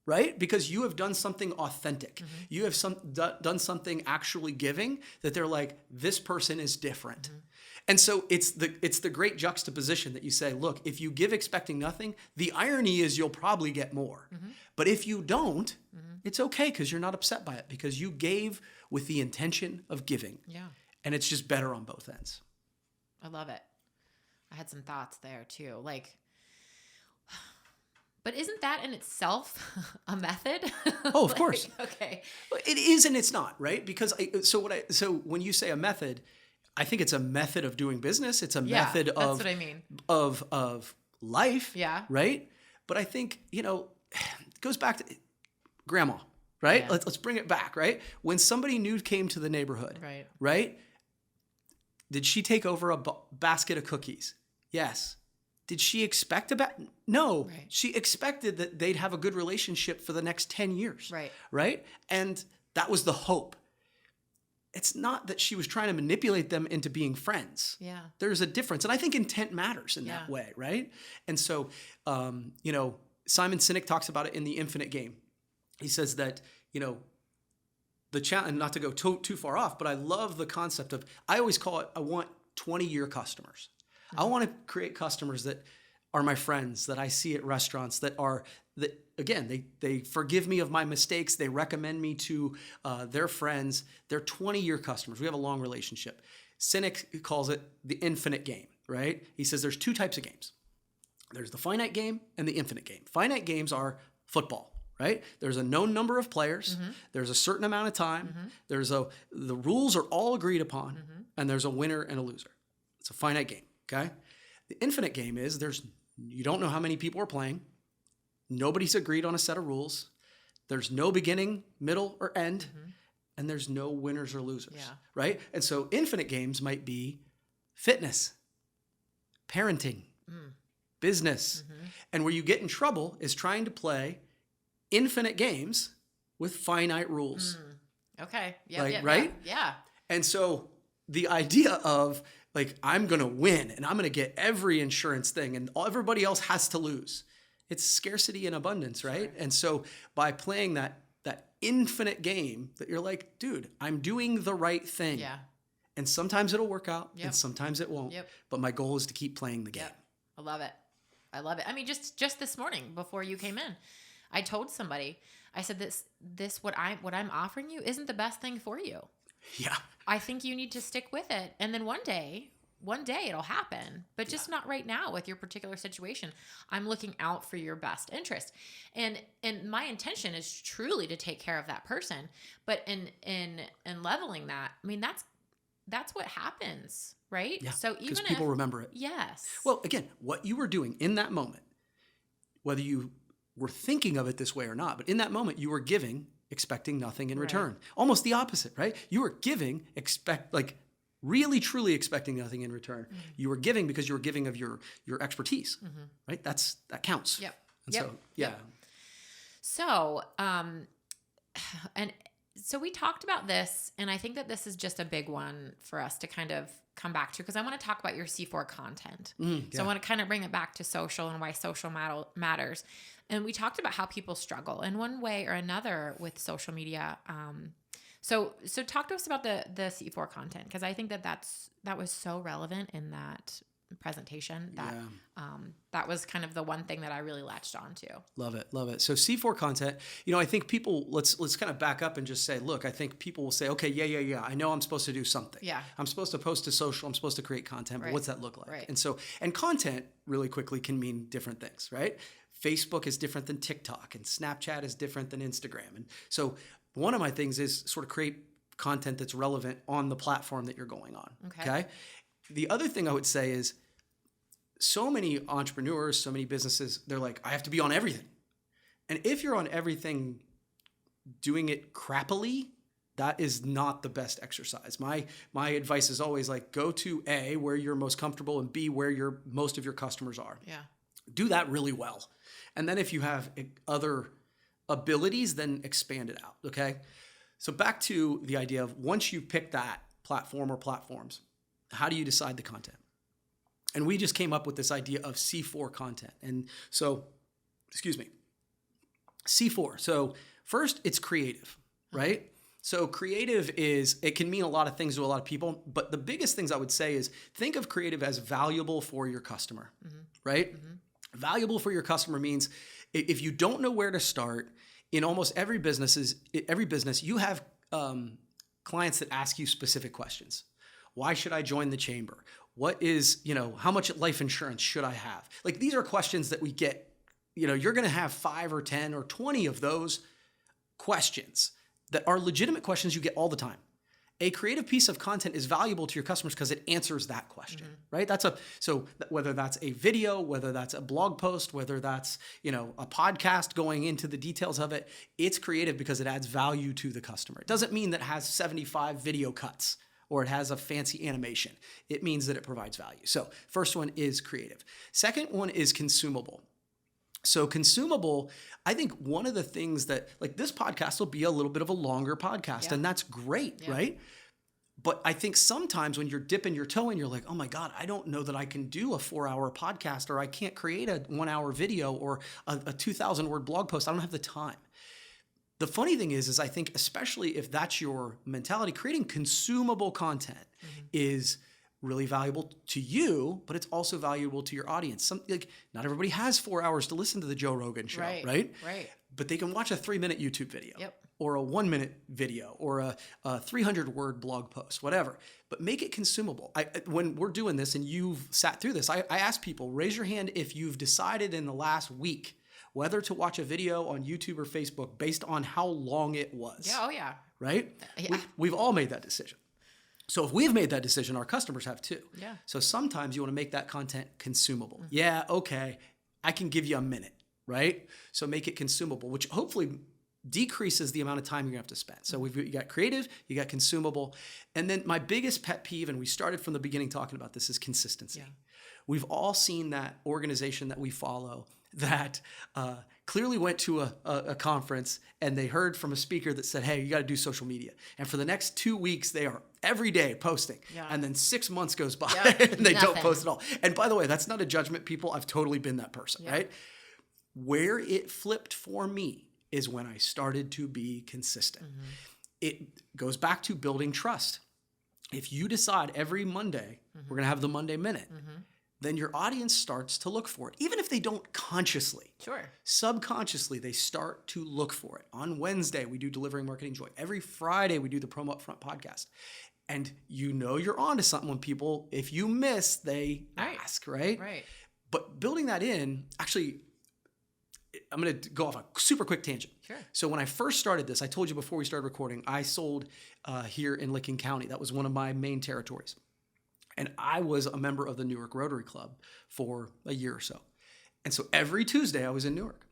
Speaker 3: Right? Because you have done something authentic. You have done something actually giving that they're like, this person is different. And so it's the great juxtaposition that you say, look, if you give expecting nothing, the irony is you'll probably get more. But if you don't, it's okay because you're not upset by it because you gave with the intention of giving.
Speaker 1: Yeah.
Speaker 3: And it's just better on both ends.
Speaker 1: I love it. I had some thoughts there too. Like, but isn't that in itself a method?
Speaker 3: Oh, of course.
Speaker 1: Okay.
Speaker 3: It is and it's not, right? Because so when you say a method, I think it's a method of doing business. It's a method
Speaker 1: that's
Speaker 3: of
Speaker 1: what I mean.
Speaker 3: of life.
Speaker 1: Yeah.
Speaker 3: Right? But I think, it goes back to grandma, right?
Speaker 1: Yeah.
Speaker 3: Let's bring it back, right? When somebody new came to the neighborhood, right? Did she take over a basket of cookies? Yes. Did she expect No.
Speaker 1: Right.
Speaker 3: She expected that they'd have a good relationship for the next 10 years.
Speaker 1: Right.
Speaker 3: Right? And that was the hope. It's not that she was trying to manipulate them into being friends.
Speaker 1: Yeah.
Speaker 3: There's a difference. And I think intent matters in that way, right? And so, Simon Sinek talks about it in The Infinite Game. He says that, the challenge, not to go too far off, but I love the concept of, I always call it, I want 20-year customers. I want to create customers that are my friends, that I see at restaurants, that again, they forgive me of my mistakes. They recommend me to their friends. They're 20-year customers. We have a long relationship. Sinek calls it the infinite game, right? He says there's two types of games. There's the finite game and the infinite game. Finite games are football, right? There's a known number of players. There's a certain amount of time. The rules are all agreed upon, and there's a winner and a loser. It's a finite game. Okay. The infinite game is you don't know how many people are playing. Nobody's agreed on a set of rules. There's no beginning, middle, or end. And there's no winners or losers. Yeah. Right. And so infinite games might be fitness, parenting, business. And where you get in trouble is trying to play infinite games with finite rules.
Speaker 1: Okay. Yeah.
Speaker 3: Right?
Speaker 1: Yeah.
Speaker 3: And so the idea of, like, I'm going to win and I'm going to get every insurance thing and everybody else has to lose. It's scarcity and abundance, right? Sure. And so by playing that infinite game that you're like, dude, I'm doing the right thing. Yeah. And sometimes it'll work out and sometimes it won't. Yep. But my goal is to keep playing the game.
Speaker 1: Yep. I love it. I mean, just this morning before you came in, I told somebody, I said, what I'm offering you isn't the best thing for you. Yeah. I think you need to stick with it. And then one day it'll happen, but just not right now with your particular situation. I'm looking out for your best interest. And my intention is truly to take care of that person. But in leveling that, I mean, that's what happens, right?
Speaker 3: Yeah.
Speaker 1: So even
Speaker 3: because people remember it.
Speaker 1: Yes.
Speaker 3: Well, again, what you were doing in that moment, whether you were thinking of it this way or not, but in that moment you were giving, expecting nothing in return. Almost the opposite, right? You were giving, really truly expecting nothing in return. You were giving because you were giving of your expertise, right? That counts.
Speaker 1: Yep.
Speaker 3: And so, yeah.
Speaker 1: Yep. So, so we talked about this, and I think that this is just a big one for us to kind of come back to, because I want to talk about your C4 content. So I want to kind of bring it back to social and why social matters. And we talked about how people struggle in one way or another with social media. So talk to us about the C4 content, because I think that was so relevant in that presentation that that was kind of the one thing that I really latched on to.
Speaker 3: Love it. So C4 content, I think people, let's kind of back up and just say, look, I think people will say, okay, yeah, I know I'm supposed to do something. Yeah. I'm supposed to post to social, I'm supposed to create content, but what's that look like? Right. And content really quickly can mean different things, right? Facebook is different than TikTok, and Snapchat is different than Instagram. And so one of my things is sort of create content that's relevant on the platform that you're going on. Okay? The other thing I would say is, so many entrepreneurs, so many businesses, they're like, I have to be on everything. And if you're on everything doing it crappily, That is not the best exercise. My advice is always like, go to A, where you're most comfortable, and B, where most of your customers are.
Speaker 1: Yeah.
Speaker 3: Do that really well. And then if you have other abilities, then expand it out, okay? So back to the idea of once you pick that platform or platforms, how do you decide the content? And we just came up with this idea of C4 content. And so, C4. So first, it's creative, right? So creative it can mean a lot of things to a lot of people, but the biggest things I would say is think of creative as valuable for your customer, right? Valuable for your customer means if you don't know where to start, in almost every business, you have clients that ask you specific questions. Why should I join the chamber? What is, how much life insurance should I have? Like, these are questions that we get, you're going to have 5 or 10 or 20 of those questions that are legitimate questions you get all the time. A creative piece of content is valuable to your customers because it answers that question, right? So whether that's a video, whether that's a blog post, whether that's, a podcast going into the details of it, it's creative because it adds value to the customer. It doesn't mean that it has 75 video cuts or it has a fancy animation. It means that it provides value. So first one is creative. Second one is consumable. So consumable, I think one of the things that, like, this podcast will be a little bit of a longer podcast, and that's great, right? But I think sometimes when you're dipping your toe in, you're like, oh my God, I don't know that I can do a 4-hour podcast, or I can't create a 1-hour video or a 2,000-word blog post. I don't have the time. The funny thing is I think, especially if that's your mentality, creating consumable content is really valuable to you, but it's also valuable to your audience. Not everybody has 4 hours to listen to the Joe Rogan show, right? But they can watch a 3-minute YouTube video or a 1-minute video or a 300-word blog post, whatever. But make it consumable. When we're doing this and you've sat through this, I ask people, raise your hand if you've decided in the last week whether to watch a video on YouTube or Facebook based on how long it was.
Speaker 1: Yeah, oh yeah.
Speaker 3: Right? Yeah. We've all made that decision. So if we've made that decision, our customers have too.
Speaker 1: Yeah.
Speaker 3: So sometimes you want to make that content consumable. Yeah, okay, I can give you a minute, right? So make it consumable, which hopefully decreases the amount of time you're going to have to spend. So you got creative, you got consumable. And then my biggest pet peeve, and we started from the beginning talking about this, is consistency. Yeah. We've all seen that organization that we follow that clearly went to a conference and they heard from a speaker that said, hey, you got to do social media. And for the next 2 weeks, they are every day posting. Yeah. And then 6 months goes by and they don't post at all. And by the way, that's not a judgment, people. I've totally been that person, right? Where it flipped for me is when I started to be consistent. It goes back to building trust. If you decide every Monday, we're going to have the Monday Minute, then your audience starts to look for it. Even if they don't consciously.
Speaker 1: Sure.
Speaker 3: Subconsciously, they start to look for it. On Wednesday, we do Delivering Marketing Joy. Every Friday, we do the Promo Upfront podcast. And you're onto something when people, if you miss, they ask, right?
Speaker 1: Right.
Speaker 3: But building that in, actually, I'm going to go off a super quick tangent.
Speaker 1: Sure.
Speaker 3: So when I first started this, I told you before we started recording, I sold here in Licking County. That was one of my main territories. And I was a member of the Newark Rotary Club for a year or so. And so every Tuesday I was in Newark.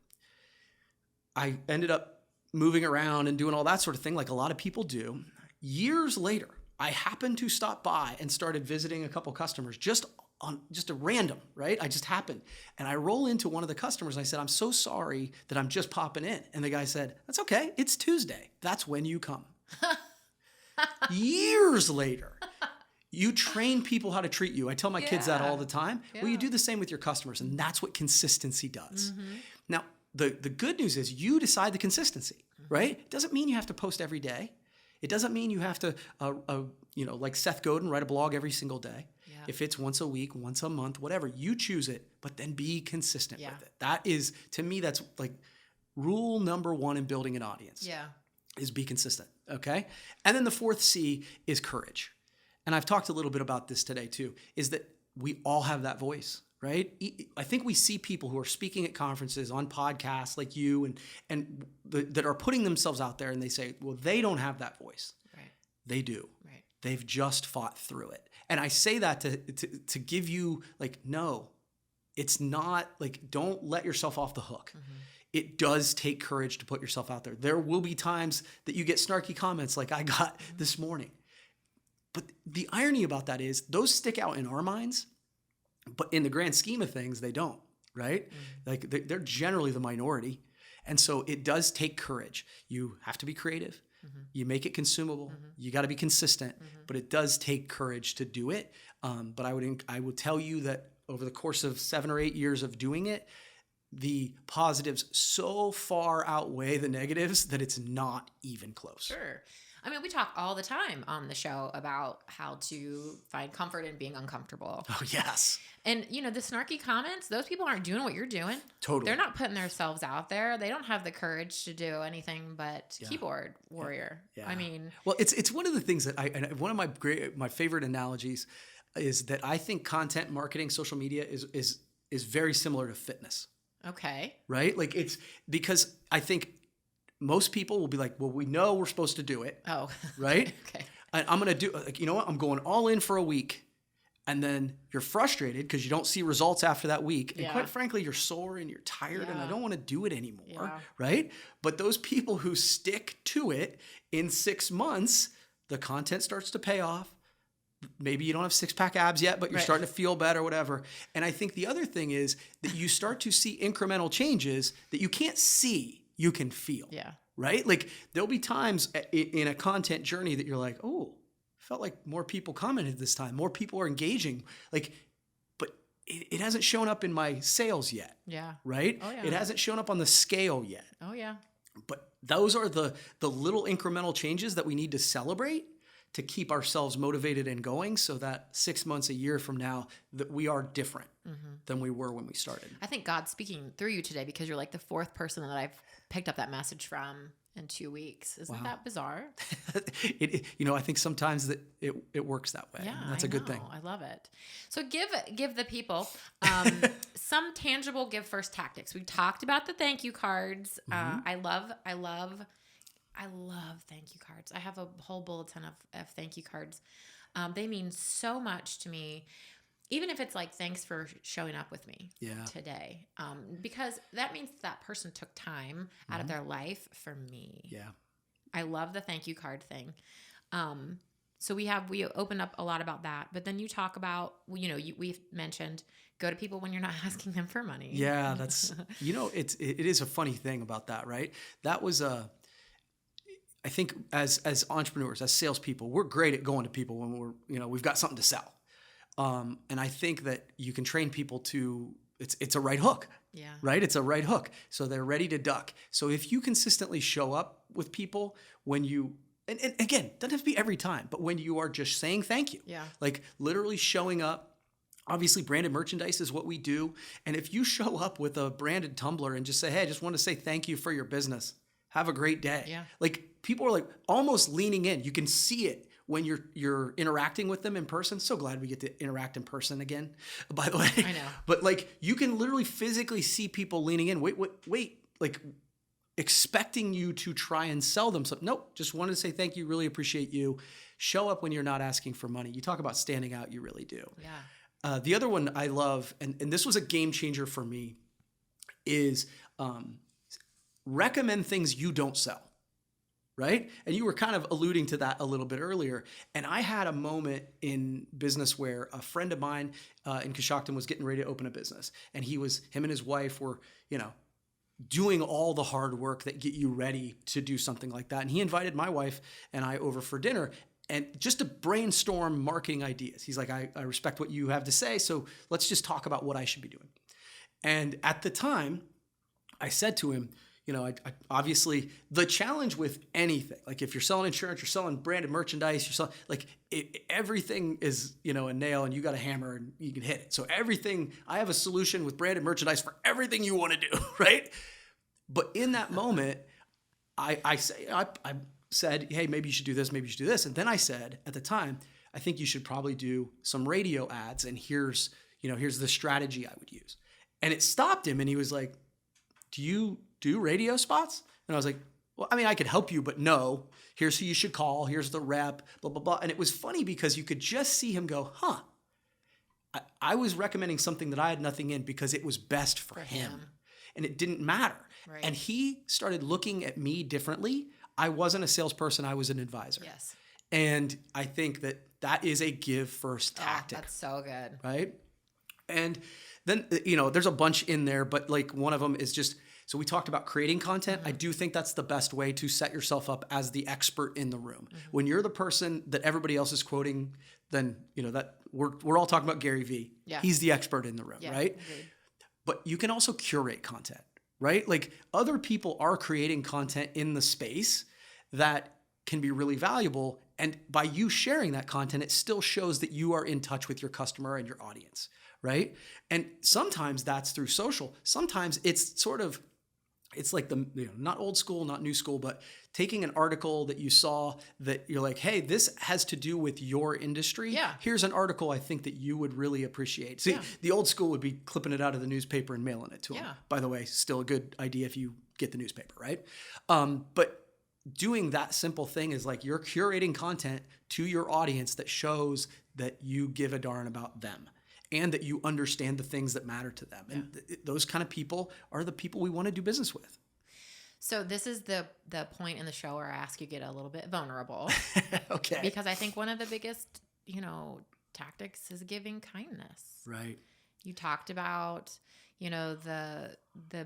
Speaker 3: I ended up moving around and doing all that sort of thing like a lot of people do. Years later, I happened to stop by and started visiting a couple customers just a random, right? I just happened. And I roll into one of the customers and I said, I'm so sorry that I'm just popping in. And the guy said, that's okay. It's Tuesday. That's when you come. Years later. You train people how to treat you. I tell my kids that all the time. Yeah. Well, you do the same with your customers, and that's what consistency does. Now, the good news is you decide the consistency, right? It doesn't mean you have to post every day. It doesn't mean you have to, like Seth Godin, write a blog every single day. Yeah. If it's once a week, once a month, whatever, you choose it, but then be consistent with it. That is, to me, that's like rule number 1 in building an audience. Yeah, is be consistent, okay? And then the 4th C is courage. And I've talked a little bit about this today too, is that we all have that voice, right? I think we see people who are speaking at conferences, on podcasts like you, and that are putting themselves out there and they say, well, they don't have that voice. Right. They do. Right. They've just fought through it. And I say that to give you like, no, it's not like, don't let yourself off the hook. it does take courage to put yourself out there. There will be times that you get snarky comments like I got this morning. But the irony about that is those stick out in our minds, but in the grand scheme of things, they don't, right? Like they're generally the minority. And so it does take courage. You have to be creative. You make it consumable. You got to be consistent, but it does take courage to do it. But I would tell you that over the course of 7 or 8 years of doing it, the positives so far outweigh the negatives that it's not even close.
Speaker 1: Sure. I mean, we talk all the time on the show about how to find comfort in being uncomfortable.
Speaker 3: Oh, yes.
Speaker 1: And, the snarky comments, those people aren't doing what you're doing.
Speaker 3: Totally.
Speaker 1: They're not putting themselves out there. They don't have the courage to do anything but keyboard warrior.
Speaker 3: Yeah.
Speaker 1: I mean.
Speaker 3: Well, it's one of the things that one of my favorite analogies is that I think content marketing, social media is very similar to fitness.
Speaker 1: Okay.
Speaker 3: Right? Like it's because I think most people will be like, well, we know we're supposed to do it.
Speaker 1: Oh.
Speaker 3: Right?
Speaker 1: Okay.
Speaker 3: I'm going to do, like, you know what? I'm going all in for a week. And then you're frustrated because you don't see results after that week. And quite frankly, you're sore and you're tired and I don't want to do it anymore. Right? But those people who stick to it in 6 months, the content starts to pay off. Maybe you don't have 6-pack abs yet, but you're starting to feel better, whatever. And I think the other thing is that you start to see incremental changes that you can't see. You can feel, right? Like there'll be times in a content journey that you're like, oh, felt like more people commented this time. More people are engaging. Like, but it hasn't shown up in my sales yet. Yeah. Right? Oh, yeah. It hasn't shown up on the scale yet.
Speaker 1: Oh, yeah.
Speaker 3: But those are the little incremental changes that we need to celebrate to keep ourselves motivated and going so that 6 months, a year from now, that we are different than we were when we started.
Speaker 1: I think God's speaking through you today because you're like the 4th person that I've picked up that message from in 2 weeks. Isn't that bizarre?
Speaker 3: I think sometimes that it works that way.
Speaker 1: Yeah,
Speaker 3: that's a good thing.
Speaker 1: I love it. So give the people some tangible give first tactics. We talked about the thank you cards. I love thank you cards. I have a whole bulletin of thank you cards. They mean so much to me. Even if it's like, thanks for showing up with me today. Because that means that person took time out of their life for me. Yeah. I love the thank you card thing. So we open up a lot about that, but then you talk about, we've mentioned go to people when you're not asking them for money.
Speaker 3: Yeah. That's, it is a funny thing about that, right? That was I think as entrepreneurs, as salespeople, we're great at going to people when we've got something to sell. And I think that you can train people to, it's a right hook, right? It's a right hook. So they're ready to duck. So if you consistently show up with people when you, and again, doesn't have to be every time, but when you are just saying thank you, like literally showing up. Obviously, branded merchandise is what we do. And if you show up with a branded tumbler and just say, hey, I just want to say thank you for your business. Have a great day. Yeah. Like people are like almost leaning in. You can see it when you're interacting with them in person. So glad we get to interact in person again, by the way. I know. But like you can literally physically see people leaning in. Wait, like expecting you to try and sell them something. Nope, just wanted to say thank you, really appreciate you. Show up when you're not asking for money. You talk about standing out, you really do. Yeah. The other one I love, and this was a game changer for me, is recommend things you don't sell. Right? And you were kind of alluding to that a little bit earlier. And I had a moment in business where a friend of mine in Coshocton was getting ready to open a business. And him and his wife were, doing all the hard work that get you ready to do something like that. And he invited my wife and I over for dinner and just to brainstorm marketing ideas. He's like, I respect what you have to say, so let's just talk about what I should be doing. And at the time, I said to him, I obviously the challenge with anything, like if you're selling insurance, you're selling branded merchandise, you're selling everything is, a nail and you got a hammer and you can hit it. So everything, I have a solution with branded merchandise for everything you want to do. Right. But in that moment, I said, hey, maybe you should do this. Maybe you should do this. And then I said at the time, I think you should probably do some radio ads. And here's the strategy I would use. And it stopped him. And he was like, do you do radio spots? And I was like, well, I mean, I could help you, but no, here's who you should call. Here's the rep, blah, blah, blah. And it was funny because you could just see him go, I was recommending something that I had nothing in because it was best for him. And it didn't matter.
Speaker 1: Right.
Speaker 3: And he started looking at me differently. I wasn't a salesperson. I was an advisor.
Speaker 1: Yes.
Speaker 3: And I think that is a give first tactic.
Speaker 1: That's so good.
Speaker 3: Right. And then, there's a bunch in there, but like one of them is just, so we talked about creating content. I do think that's the best way to set yourself up as the expert in the room. When you're the person that everybody else is quoting, then, that we're all talking about Gary Vee.
Speaker 1: Yeah.
Speaker 3: He's the expert in the room, right?
Speaker 1: Agreed.
Speaker 3: But you can also curate content, right? Like other people are creating content in the space that can be really valuable. And by you sharing that content, it still shows that you are in touch with your customer and your audience, right? And sometimes that's through social. Sometimes it's it's like not old school, not new school, but taking an article that you saw that you're like, hey, this has to do with your industry.
Speaker 1: Yeah.
Speaker 3: Here's an article I think that you would really appreciate. See, the old school would be clipping it out of the newspaper and mailing it to them. By the way, still a good idea if you get the newspaper, right? But doing that simple thing is like you're curating content to your audience that shows that you give a darn about them and that you understand the things that matter to them. And those kind of people are the people we want to do business with.
Speaker 1: So this is the point in the show where I ask you to get a little bit vulnerable.
Speaker 3: Okay.
Speaker 1: Because I think one of the biggest, tactics is giving kindness.
Speaker 3: Right.
Speaker 1: You talked about, the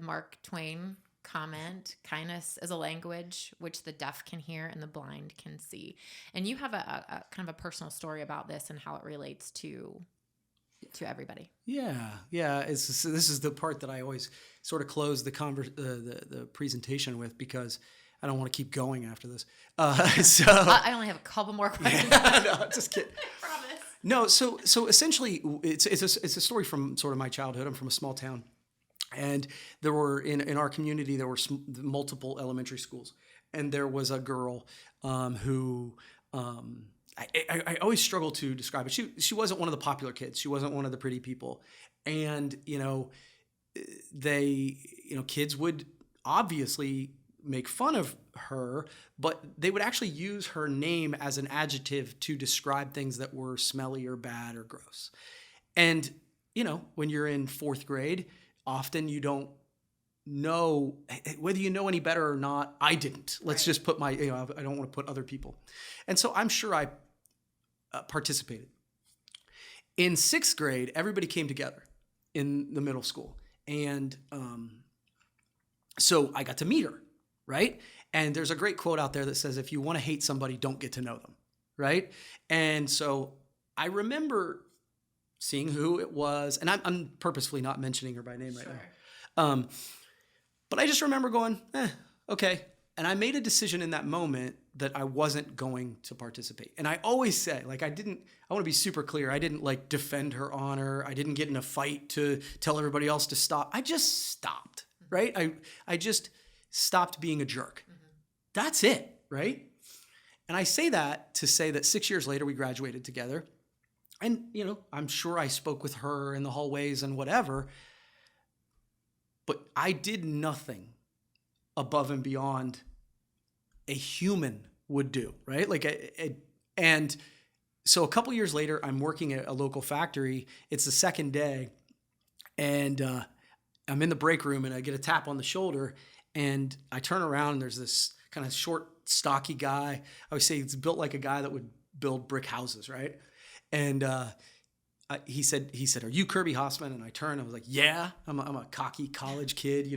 Speaker 1: Mark Twain comment, kindness is a language which the deaf can hear and the blind can see. And you have a kind of a personal story about this and how it relates to everybody. Yeah.
Speaker 3: This is the part that I always sort of close the presentation with because I don't want to keep going after this. So
Speaker 1: I only have a couple more questions.
Speaker 3: No, just kidding.
Speaker 1: I promise.
Speaker 3: No, so essentially, it's a story from sort of my childhood. I'm from a small town, and there were in our community there were multiple elementary schools, and there was a girl who. I always struggle to describe it. She wasn't one of the popular kids. She wasn't one of the pretty people. And, kids would obviously make fun of her, but they would actually use her name as an adjective to describe things that were smelly or bad or gross. And, when you're in fourth grade, often you don't know whether you know any better or not. I didn't. Let's just put I don't want to put other people. And so I'm sure I participated. In sixth grade, everybody came together in the middle school. And so I got to meet her, right? And there's a great quote out there that says, if you want to hate somebody, don't get to know them, right? And so I remember seeing who it was, and I'm purposefully not mentioning her by name right now. But I just remember going, okay. And I made a decision in that moment that I wasn't going to participate. And I always say, I want to be super clear. I didn't defend her honor. I didn't get in a fight to tell everybody else to stop. I just stopped, right? I just stopped being a jerk. That's it, right? And I say that to say that 6 years later, we graduated together. And, I'm sure I spoke with her in the hallways and whatever. But I did nothing above and beyond a human would do, right? And so a couple years later, I'm working at a local factory. It's the second day, and I'm in the break room, and I get a tap on the shoulder, and I turn around, and there's this kind of short, stocky guy. I would say he's built like a guy that would build brick houses, right? And he said, "Are you Kirby Hasseman?" And I turned, I was like, "Yeah, I'm a cocky college kid,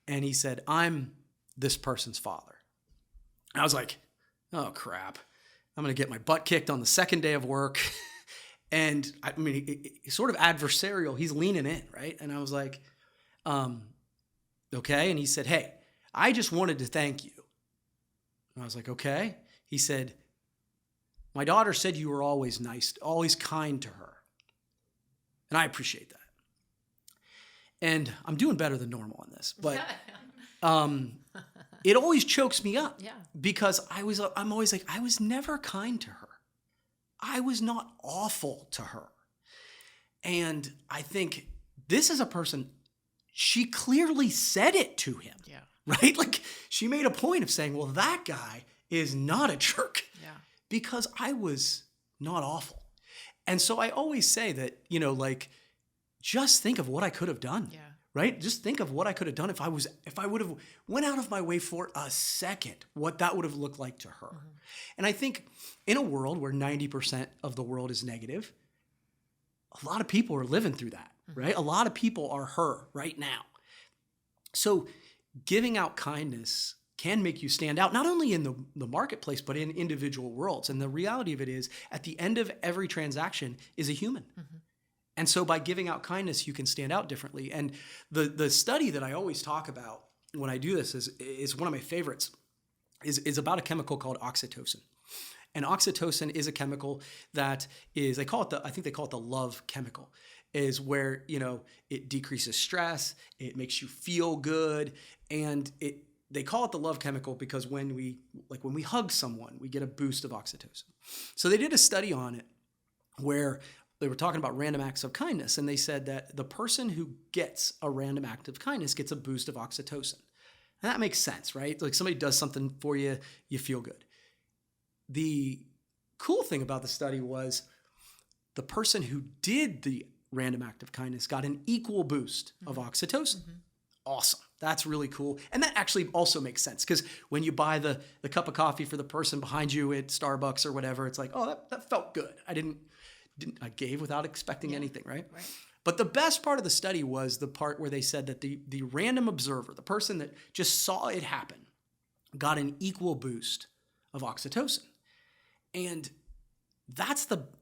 Speaker 3: And he said, "I'm this person's father." And I was like, "Oh crap, I'm gonna get my butt kicked on the second day of work." And it's sort of adversarial. He's leaning in, right? And I was like, "Okay." And he said, "Hey, I just wanted to thank you." And I was like, "Okay." He said, "My daughter said you were always nice, always kind to her. And I appreciate that." And I'm doing better than normal on this, but it always chokes me up because I'm always like, I was never kind to her. I was not awful to her. And I think this is a person, she clearly said it to him, right? She made a point of saying, well, that guy is not a jerk because I was not awful. And so I always say that, just think of what I could have done, right? Just think of what I could have done if I would have went out of my way for a second, what that would have looked like to her. And I think in a world where 90% of the world is negative, a lot of people are living through that, right? A lot of people are her right now. So giving out kindness can make you stand out, not only in the marketplace, but in individual worlds. And the reality of it is, at the end of every transaction is a human. And so by giving out kindness, you can stand out differently. And the study that I always talk about when I do this is one of my favorites, is about a chemical called oxytocin. And oxytocin is a chemical that is, I think they call it the love chemical, is where, it decreases stress, it makes you feel good, and they call it the love chemical because when we hug someone, we get a boost of oxytocin. So they did a study on it where they were talking about random acts of kindness, and they said that the person who gets a random act of kindness gets a boost of oxytocin. And that makes sense, right? Like somebody does something for you, you feel good. The cool thing about the study was the person who did the random act of kindness got an equal boost of oxytocin. Awesome. That's really cool. And that actually also makes sense because when you buy the cup of coffee for the person behind you at Starbucks or whatever, it's like, oh, that felt good. I gave without expecting anything, right? But the best part of the study was the part where they said that the random observer, the person that just saw it happen, got an equal boost of oxytocin. And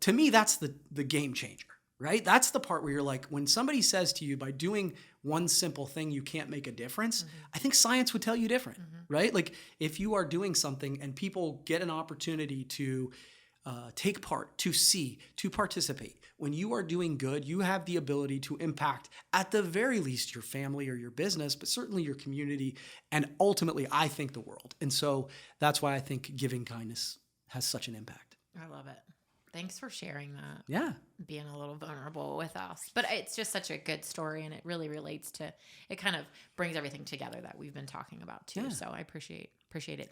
Speaker 3: to me, that's the game changer, right? That's the part where you're like, when somebody says to you, by doing one simple thing, you can't make a difference, I think science would tell you different, right? Like if you are doing something and people get an opportunity to take part, to see, to participate. When you are doing good, you have the ability to impact, at the very least, your family or your business, but certainly your community, and ultimately, I think, the world. And so that's why I think giving kindness has such an impact.
Speaker 1: I love it. Thanks for sharing that.
Speaker 3: Yeah.
Speaker 1: Being a little vulnerable with us. But it's just such a good story, and it really relates to, it kind of brings everything together that we've been talking about too. Yeah. So I appreciate it.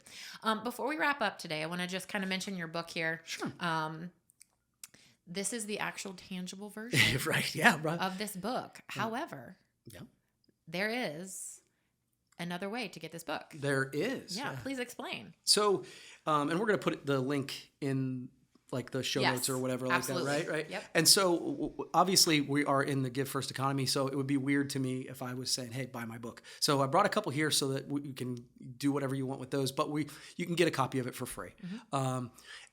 Speaker 1: Before we wrap up today, I want to just kind of mention your book here.
Speaker 3: Sure.
Speaker 1: This is the actual tangible version
Speaker 3: right. Yeah, right.
Speaker 1: of this book. Yeah. However, there is another way to get this book.
Speaker 3: There is.
Speaker 1: Yeah. Please explain.
Speaker 3: So, and we're going to put the link in like the show notes or whatever like that, right? Right.
Speaker 1: Yep.
Speaker 3: And so obviously we are in the give first economy. So it would be weird to me if I was saying, hey, buy my book. So I brought a couple here so that you can do whatever you want with those, but you can get a copy of it for free.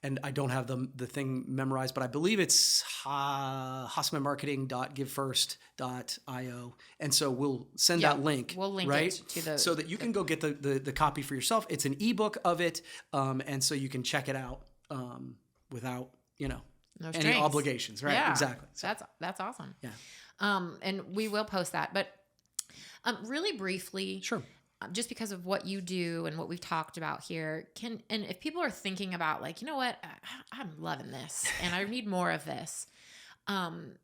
Speaker 3: And I don't have the thing memorized, but I believe it's HussmanMarketing.givefirst.io. And so we'll send that link.
Speaker 1: We'll link it to the...
Speaker 3: So that you can go get the copy for yourself. It's an ebook of it. And so you can check it out without,
Speaker 1: no
Speaker 3: any obligations. Right.
Speaker 1: Yeah,
Speaker 3: exactly. So,
Speaker 1: that's awesome.
Speaker 3: Yeah.
Speaker 1: And we will post that, but really briefly,
Speaker 3: sure.
Speaker 1: Just because of what you do and what we've talked about here, and if people are thinking about like, you know what, I'm loving this and I need more of this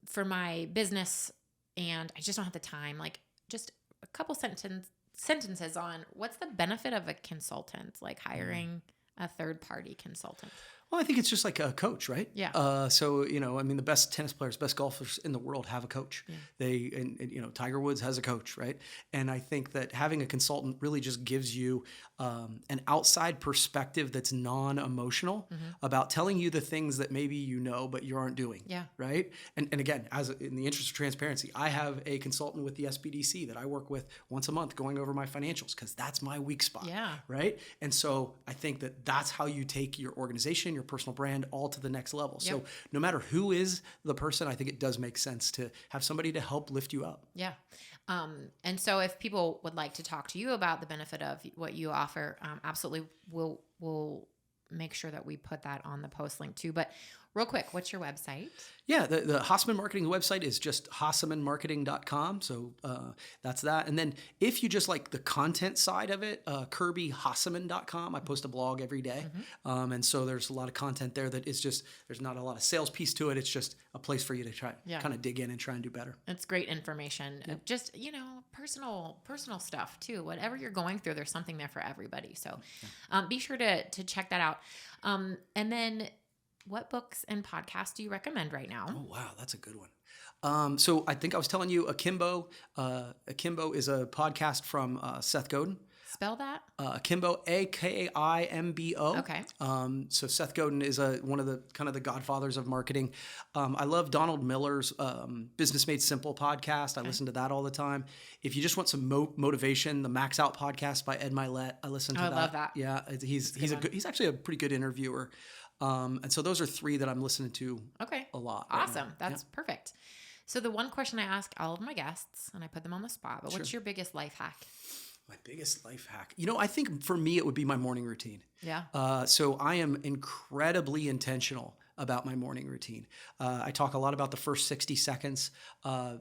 Speaker 1: for my business and I just don't have the time, like just a couple sentences on what's the benefit of a consultant, like hiring a third-party consultant.
Speaker 3: Well, I think it's just like a coach, right?
Speaker 1: Yeah.
Speaker 3: So, the best tennis players, best golfers in the world have a coach. Yeah. Tiger Woods has a coach, right? And I think that having a consultant really just gives you an outside perspective that's non-emotional about telling you the things that maybe but you aren't doing.
Speaker 1: Yeah.
Speaker 3: Right? And again, in the interest of transparency, I have a consultant with the SBDC that I work with once a month going over my financials because that's my weak spot.
Speaker 1: Yeah.
Speaker 3: Right? And so I think that that's how you take your organization, your personal brand all to the next level. Yep. So no matter who is the person, I think it does make sense to have somebody to help lift you up.
Speaker 1: Yeah. And so if people would like to talk to you about the benefit of what you offer, absolutely we'll make sure that we put that on the post link too. But real quick, what's your website? Yeah, the Hussman Marketing website is just HussmanMarketing.com. So that's that. And then if you just like the content side of it, KirbyHasseman.com. I post a blog every day. And so there's a lot of content there that is just, there's not a lot of sales piece to it. It's just a place for you to try kind of dig in and try and do better. It's great information. Yep. Just, personal stuff too. Whatever you're going through, there's something there for everybody. So be sure to check that out. And then what books and podcasts do you recommend right now? Oh, wow. That's a good one.
Speaker 3: So I think I was telling you Akimbo. Akimbo is a podcast from Seth Godin.
Speaker 1: Spell that.
Speaker 3: Akimbo, Akaimbo.
Speaker 1: Okay.
Speaker 3: So Seth Godin is one of the kind of the godfathers of marketing. I love Donald Miller's Business Made Simple podcast. I listen to that all the time. If you just want some motivation, the Max Out podcast by Ed Milet, I listen to that.
Speaker 1: I love that.
Speaker 3: Yeah, he's actually a pretty good interviewer. And so those are three that I'm listening to. A lot.
Speaker 1: Awesome. That's perfect. So the one question I ask all of my guests, and I put them on the spot, but what's your biggest life hack?
Speaker 3: My biggest life hack. I think for me, it would be my morning routine.
Speaker 1: Yeah.
Speaker 3: So I am incredibly intentional about my morning routine. I talk a lot about the first 60 seconds. I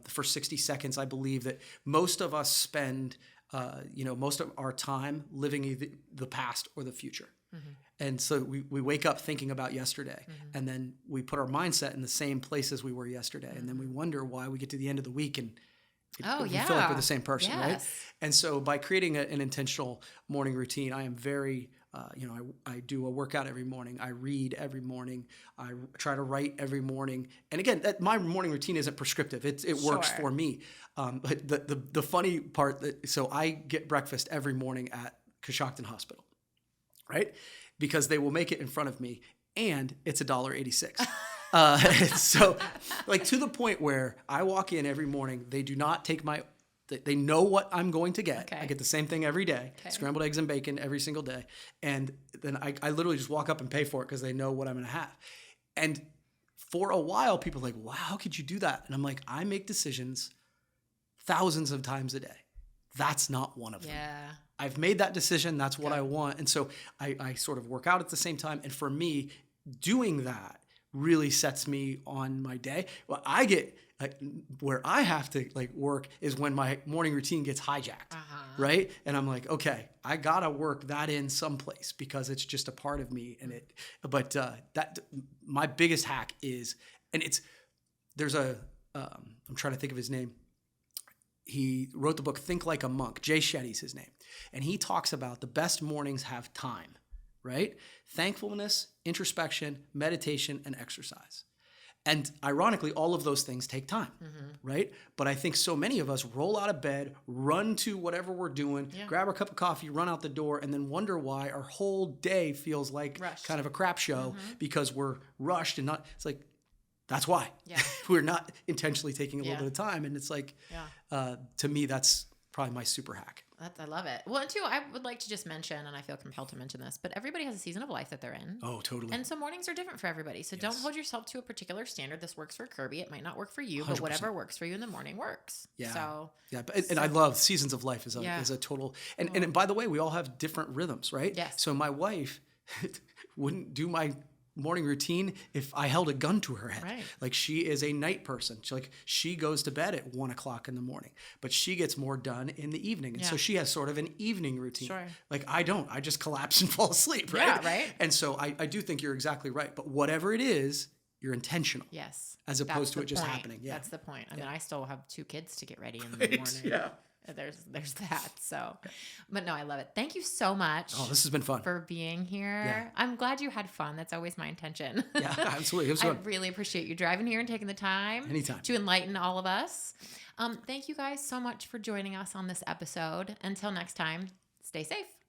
Speaker 3: believe that most of us spend, most of our time living either the past or the future. Mm-hmm. And so we wake up thinking about yesterday, and then we put our mindset in the same place as we were yesterday. And then we wonder why we get to the end of the week and we feel like we're the same person, right? And so by creating an intentional morning routine, I am very, I do a workout every morning. I read every morning. I try to write every morning. And again, my morning routine isn't prescriptive. It works for me. But the funny part so I get breakfast every morning at Coshocton Hospital, right? Because they will make it in front of me, and it's $1.86. So like to the point where I walk in every morning, they do not take they know what I'm going to get. I get the same thing every day, scrambled eggs and bacon every single day. And then I literally just walk up and pay for it because they know what I'm going to have. And for a while, people are like, wow, how could you do that? And I'm like, I make decisions thousands of times a day. That's not one of them. I've made that decision. That's what I want. And so I sort of work out at the same time. And for me, doing that really sets me on my day. Well, I get where I have to work is when my morning routine gets hijacked, right? And I'm like, okay, I gotta work that in someplace because it's just a part of me. And that my biggest hack is, and there's I'm trying to think of his name. He wrote the book Think Like a Monk. Jay Shetty's his name, and he talks about the best mornings have time. Right? Thankfulness, introspection, meditation, and exercise. And ironically, all of those things take time, right? But I think so many of us roll out of bed, run to whatever we're doing, grab our cup of coffee, run out the door, and then wonder why our whole day feels like kind of a crap show because we're rushed and not, it's like, that's why. We're not intentionally taking a little bit of time. And it's like, to me, that's probably my super hack.
Speaker 1: I love it. Well, and too, I would like to just mention, and I feel compelled to mention this, but everybody has a season of life that they're in.
Speaker 3: Oh, totally.
Speaker 1: And so mornings are different for everybody. So don't hold yourself to a particular standard. This works for Kirby. It might not work for you, 100%. But whatever works for you in the morning works. And I love seasons of life is a total. And by the way, we all have different rhythms, right? Yes.
Speaker 3: So my wife wouldn't do my morning routine if I held a gun to her head.
Speaker 1: Right.
Speaker 3: Like she is a night person. She goes to bed at 1 o'clock in the morning, but she gets more done in the evening. And so she has sort of an evening routine. Like I don't, I just collapse and fall asleep. Right.
Speaker 1: Yeah, right.
Speaker 3: And so I do think you're exactly right. But whatever it is, you're intentional.
Speaker 1: Yes.
Speaker 3: As opposed to it just happening. Yeah.
Speaker 1: That's the point. I mean, I still have 2 kids to get ready in the morning.
Speaker 3: Yeah.
Speaker 1: There's that. So, but no, I love it. Thank you so much.
Speaker 3: Oh, this has been fun.
Speaker 1: For being here.
Speaker 3: Yeah.
Speaker 1: I'm glad you had fun. That's always my intention.
Speaker 3: Yeah, absolutely. It was fun.
Speaker 1: I really appreciate you driving here and taking the time.
Speaker 3: Anytime.
Speaker 1: To enlighten all of us. Thank you guys so much for joining us on this episode. Until next time, stay safe.